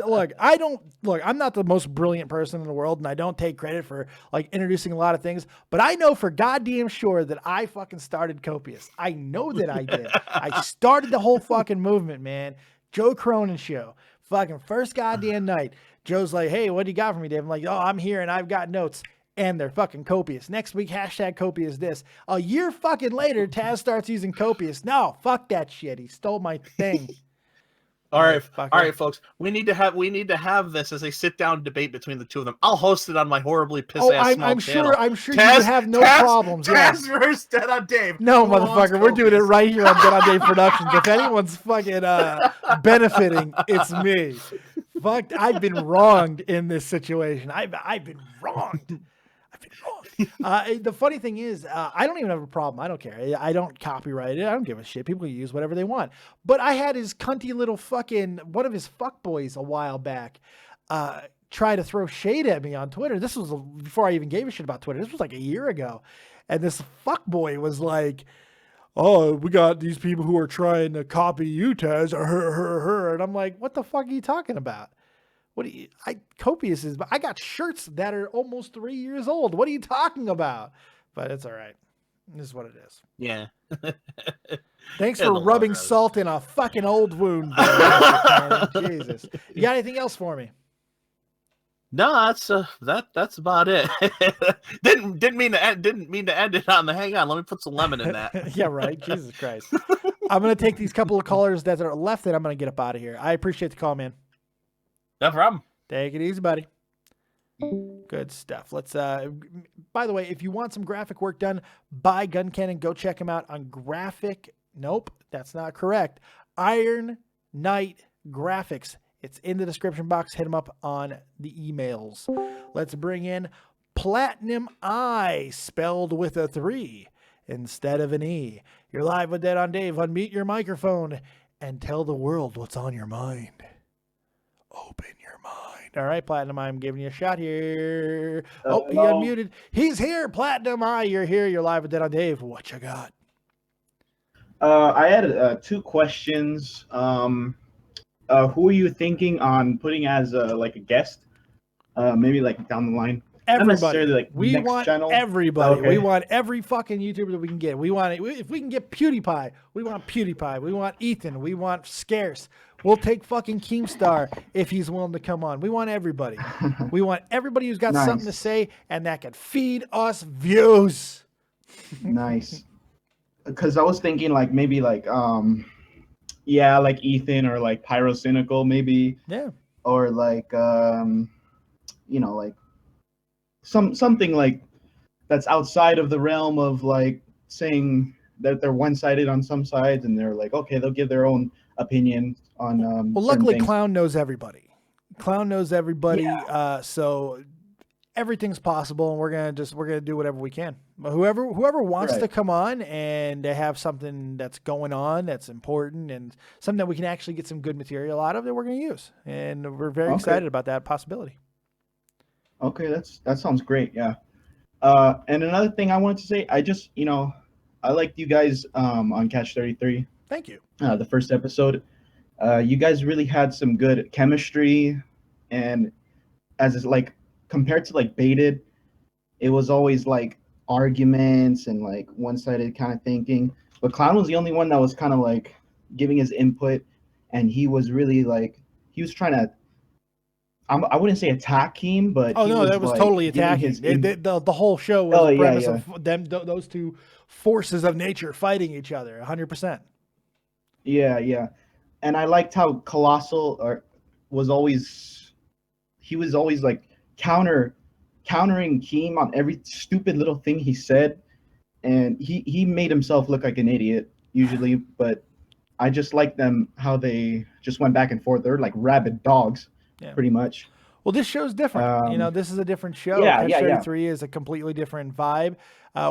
Speaker 2: not the most brilliant person in the world, and I don't take credit for like introducing a lot of things, but I know for goddamn sure that I fucking started copious. I know that I did. I started the whole fucking movement, man. Joe Cronin Show. Fucking first goddamn night. Joe's like, hey, what do you got for me, Dave? I'm like, oh, I'm here and I've got notes. And they're fucking copious. Next week, hashtag copious this. A year fucking later, Taz starts using copious. No, fuck that shit. He stole my thing.
Speaker 13: All right, folks. We need to have this as a sit-down debate between the two of them. I'll host it on my horribly pissed-ass small channel.
Speaker 2: I'm sure Taz, you have no problems.
Speaker 13: Taz versus Dead on Dave.
Speaker 2: No, motherfucker. We're doing it right here on Dead on Dave Productions. If anyone's fucking benefiting, it's me. Fuck, I've been wronged in this situation. I've been wronged. The funny thing is, I don't even have a problem. I don't care. I don't copyright it. I don't give a shit. People can use whatever they want. But I had his cunty little fucking, one of his fuckboys a while back, try to throw shade at me on Twitter. This was before I even gave a shit about Twitter. This was like a year ago. And this fuckboy was like, oh, we got these people who are trying to copy you, Taz. And I'm like, what the fuck are you talking about? What do you? Copious is. I got shirts that are almost 3 years old. What are you talking about? But it's all right. This is what it is.
Speaker 13: Yeah.
Speaker 2: Thanks
Speaker 13: Yeah,
Speaker 2: for
Speaker 13: the
Speaker 2: rubbing
Speaker 13: logos.
Speaker 2: salt in a fucking old wound. There, Jesus. You got anything else for me?
Speaker 13: No, that's about it. didn't mean to end it on the hang on. Let me put some lemon in that.
Speaker 2: Yeah, right. Jesus Christ. I'm gonna take these couple of callers that are left, and I'm gonna get up out of here. I appreciate the call, man.
Speaker 13: No problem.
Speaker 2: Take it easy, buddy. Good stuff. Let's by the way, if you want some graphic work done by Guncannon, go check him out on graphic. Nope, that's not correct. Iron Knight Graphics. It's in the description box. Hit him up on the emails. Let's bring in Platinum I, spelled with a 3 instead of an E. You're live with Dead on Dave. Unmute your microphone and tell the world what's on your mind. Open your mind. All right, Platinum, I'm giving you a shot here. Oh, he
Speaker 14: hello.
Speaker 2: unmuted. He's here, Platinum I. You're here. You're live with Dead on Dave. What you got?
Speaker 14: I had 2 questions. Who are you thinking on putting as like a guest? Maybe like down the line. Not
Speaker 2: Everybody.
Speaker 14: necessarily, like,
Speaker 2: We
Speaker 14: next
Speaker 2: want
Speaker 14: channel.
Speaker 2: everybody.
Speaker 14: Okay.
Speaker 2: We want every fucking YouTuber that we can get. We want if we can get PewDiePie, we want PewDiePie. We want Ethan. We want Scarce. We'll take fucking Keemstar if he's willing to come on. We want everybody. We want everybody who's got
Speaker 14: Nice.
Speaker 2: something to say and that can feed us views.
Speaker 14: Nice. Because I was thinking like maybe like yeah, like Ethan or like Pyrocynical maybe.
Speaker 2: Yeah.
Speaker 14: Or like you know, like something like that's outside of the realm of like saying that they're one-sided on some sides and they're like, okay, they'll give their own opinion on
Speaker 2: Well,
Speaker 14: certain
Speaker 2: luckily,
Speaker 14: things.
Speaker 2: Clown knows everybody. Clown knows everybody. So everything's possible, and we're gonna do whatever we can. Whoever wants
Speaker 14: Right.
Speaker 2: to come on and they have something that's going on that's important and something that we can actually get some good material out of, that we're gonna use, and we're very
Speaker 14: Okay.
Speaker 2: excited about that possibility.
Speaker 14: Okay, that sounds great. Yeah. And another thing I wanted to say, I just, I liked you guys on Catch 33.
Speaker 2: Thank you.
Speaker 14: The first episode. You guys really had some good chemistry, and as is like compared to like Baited, it was always like arguments and like one-sided kind of thinking. But Clown was the only one that was kind of like giving his input, and he was really like he was trying to. I wouldn't say attack him, but
Speaker 2: Oh
Speaker 14: he
Speaker 2: no,
Speaker 14: was,
Speaker 2: that was
Speaker 14: like,
Speaker 2: totally
Speaker 14: giving
Speaker 2: attacking.
Speaker 14: his
Speaker 2: The whole show was
Speaker 14: Oh,
Speaker 2: the
Speaker 14: yeah,
Speaker 2: premise
Speaker 14: yeah.
Speaker 2: of them those two forces of nature fighting each other. 100%.
Speaker 14: Yeah, yeah. And I liked how Colossal was always like countering Keem on every stupid little thing he said, and he made himself look like an idiot usually, but I just like them how they just went back and forth. They're like rabid dogs, pretty much.
Speaker 2: Well, this show's different. This is a different show.
Speaker 14: Yeah,
Speaker 2: Catch
Speaker 14: yeah, yeah.
Speaker 2: 33 is a completely different vibe.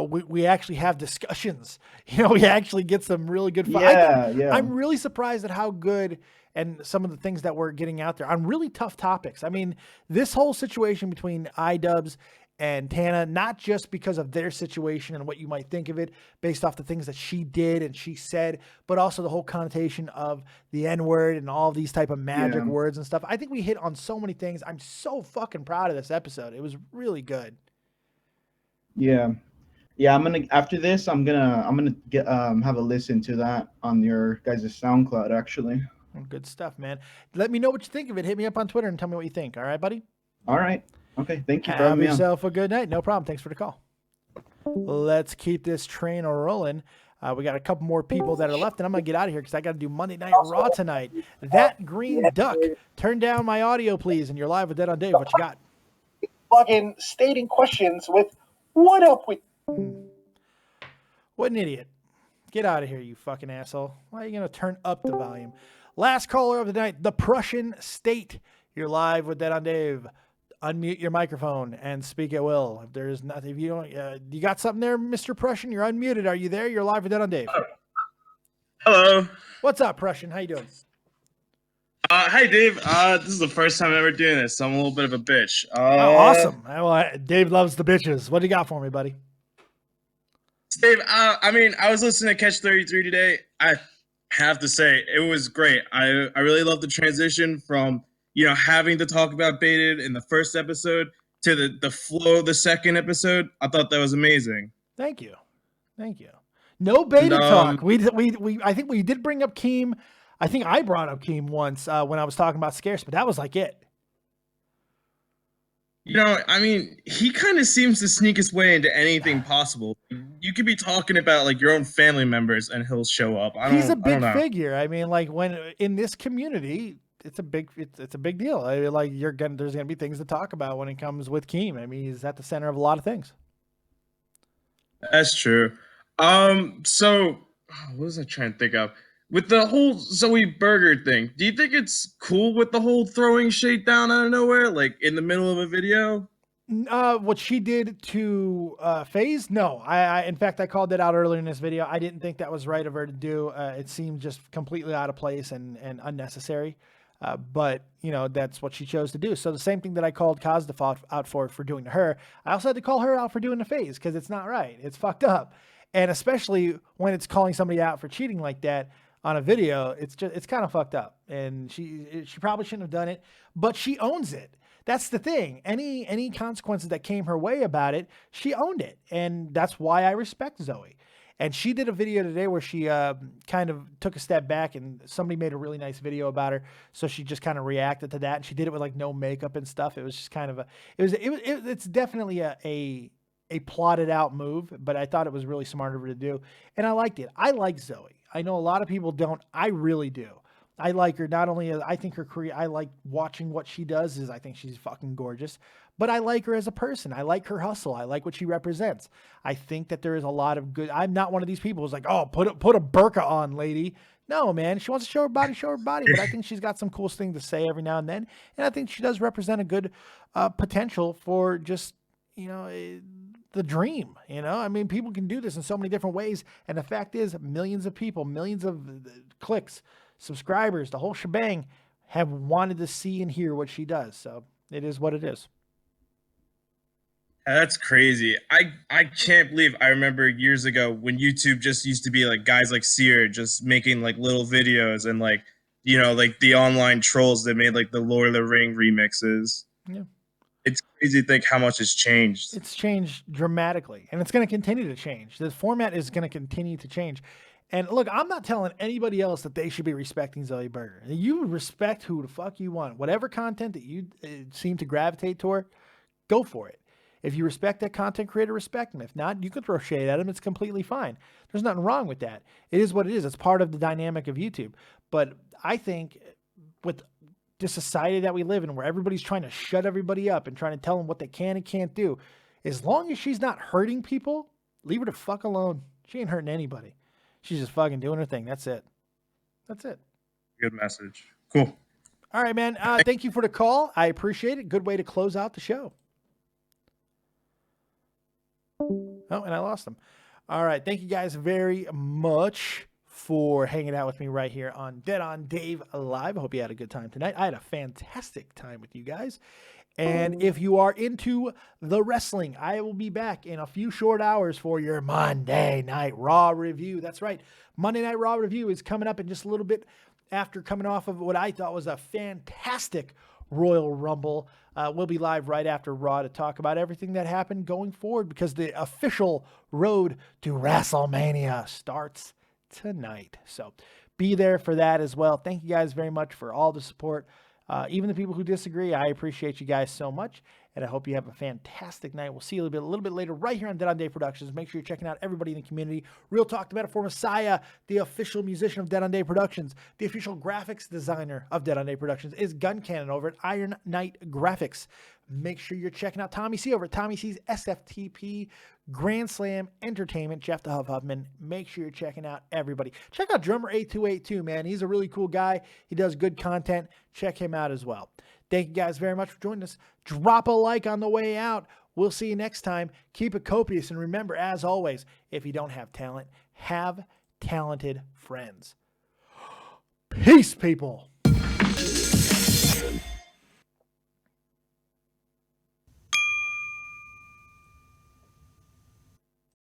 Speaker 2: We actually have discussions. We actually get some really good fun.
Speaker 14: Yeah.
Speaker 2: I'm really surprised at how good and some of the things that we're getting out there on really tough topics. I mean, this whole situation between iDubbbz and Tana, not just because of their situation and what you might think of it based off the things that she did and she said, but also the whole connotation of the N-word and all these type of magic
Speaker 14: Yeah.
Speaker 2: words and stuff. I think we hit on so many things. I'm so fucking proud of this episode. It was really good.
Speaker 14: Yeah. I'm gonna after this. I'm gonna get have a listen to that on your guys' SoundCloud actually.
Speaker 2: Well, good stuff, man. Let me know what you think of it. Hit me up on Twitter and tell me what you think. All right, buddy?
Speaker 14: All right. Okay. Thank you for
Speaker 2: Have
Speaker 14: having me on.
Speaker 2: yourself a good night. No problem. Thanks for the call. Let's keep this train rolling. We got a couple more people that are left, and I'm going to get out of here because I got to do Monday Night Raw tonight. That green duck. Turn down my audio, please, and you're live with Dead on Dave. What you got?
Speaker 15: Fucking stating questions with what up with.
Speaker 2: What an idiot. Get out of here, you fucking asshole. Why are you going to turn up the volume? Last caller of the night, the Prussian State. You're live with Dead on Dave. Unmute your microphone and speak at will. If there's nothing, if you don't, you got something there, Mr. Prussian? You're unmuted. Are you there? You're live with Dead on Dave.
Speaker 16: Hello.
Speaker 2: What's up, Prussian? How you doing?
Speaker 16: Hi, Dave. This is the first time I'm ever doing this, so I'm a little bit of a bitch.
Speaker 2: Oh, awesome. Well, Dave loves the bitches. What do you got for me, buddy?
Speaker 16: Dave, I was listening to Catch 33 today. I have to say, it was great. I really love the transition from having to talk about Baited in the first episode to the flow of the second episode. I thought that was amazing.
Speaker 2: Thank you. No beta
Speaker 16: And,
Speaker 2: talk. I think we did bring up Keem. I think I brought up Keem once when I was talking about Scarce, but that was like it.
Speaker 16: He kind of seems to sneak his way into anything possible. You could be talking about like your own family members and he'll show up.
Speaker 2: He's a big figure. I mean, like when in this community, it's a big deal. I mean, like there's gonna be things to talk about when it comes with Keem. I mean, he's at the center of a lot of things.
Speaker 16: That's true. So what was I trying to think of? With the whole Zoe Burger thing, do you think it's cool with the whole throwing shade down out of nowhere, like in the middle of a video?
Speaker 2: What she did to FaZe? No, I in fact I called that out earlier in this video. I didn't think that was right of her to do. It seemed just completely out of place and unnecessary. But that's what she chose to do. So the same thing that I called Kaz out for doing to her, I also had to call her out for doing to FaZe because it's not right. It's fucked up, and especially when it's calling somebody out for cheating like that on a video, it's kind of fucked up. And she probably shouldn't have done it, but she owns it. That's the thing. Any consequences that came her way about it, she owned it, and that's why I respect Zoe. And she did a video today where she kind of took a step back, and somebody made a really nice video about her. So she just kind of reacted to that, and she did it with like no makeup and stuff. It was just kind of it's definitely a plotted out move, but I thought it was really smart of her to do, and I liked it. I like Zoe. I know a lot of people don't. I really do. I like her. Not only I think her career, I like watching what she does. I think she's fucking gorgeous, but I like her as a person. I like her hustle. I like what she represents. I think that there is a lot of good. I'm not one of these people who's like, oh, put a burqa on, lady. No, man. She wants to show her body, But I think she's got some cool things to say every now and then, and I think she does represent a good potential for just the dream. I mean, people can do this in so many different ways, and the fact is, millions of people, millions of clicks, subscribers, the whole shebang have wanted to see and hear what she does. So it is what it is.
Speaker 16: That's crazy. I can't believe I remember years ago when YouTube just used to be like guys like Seer just making like little videos and like like the online trolls that made like the Lord of the Ring remixes.
Speaker 2: Yeah.
Speaker 16: It's crazy to think how much has changed.
Speaker 2: It's changed dramatically, and it's going to continue to change. The format is going to continue to change. And look, I'm not telling anybody else that they should be respecting Zoe Burger. You respect who the fuck you want. Whatever content that you seem to gravitate toward, go for it. If you respect that content creator, respect them. If not, you can throw shade at them. It's completely fine. There's nothing wrong with that. It is what it is. It's part of the dynamic of YouTube. But I think with the society that we live in, where everybody's trying to shut everybody up and trying to tell them what they can and can't do, as long as she's not hurting people, leave her the fuck alone. She ain't hurting anybody. She's just fucking doing her thing. That's it.
Speaker 16: Good message. Cool.
Speaker 2: All right, man. Thank you for the call. I appreciate it. Good way to close out the show. Oh, and I lost them. All right. Thank you guys very much for hanging out with me right here on Dead on Dave Live. I hope you had a good time tonight. I had a fantastic time with you guys. And if you are into the wrestling, I will be back in a few short hours for your Monday Night Raw review. That's right. Monday Night Raw review is coming up in just a little bit after coming off of what I thought was a fantastic Royal Rumble. We'll be live right after Raw to talk about everything that happened going forward, because the official road to WrestleMania starts tonight. So be there for that as well. Thank you guys very much for all the support. Even the people who disagree, I appreciate you guys so much, and I hope you have a fantastic night. We'll see you a little bit later right here on Dead on Dave Productions. Make sure you're checking out everybody in the community. Real Talk, the Metaphor Messiah, the official musician of Dead on Dave Productions, the official graphics designer of Dead on Dave Productions is Guncannon over at Iron Knight Graphics. Make sure you're checking out Tommy C over at Tommy C's SFTP Grand Slam Entertainment, Jeff the Huffman. Make sure you're checking out everybody. Check out Drummer 8282, man. He's a really cool guy. He does good content. Check him out as well. Thank you guys very much for joining us. Drop a like on the way out. We'll see you next time. Keep it copious. And remember, as always, if you don't have talent, have talented friends. Peace, people.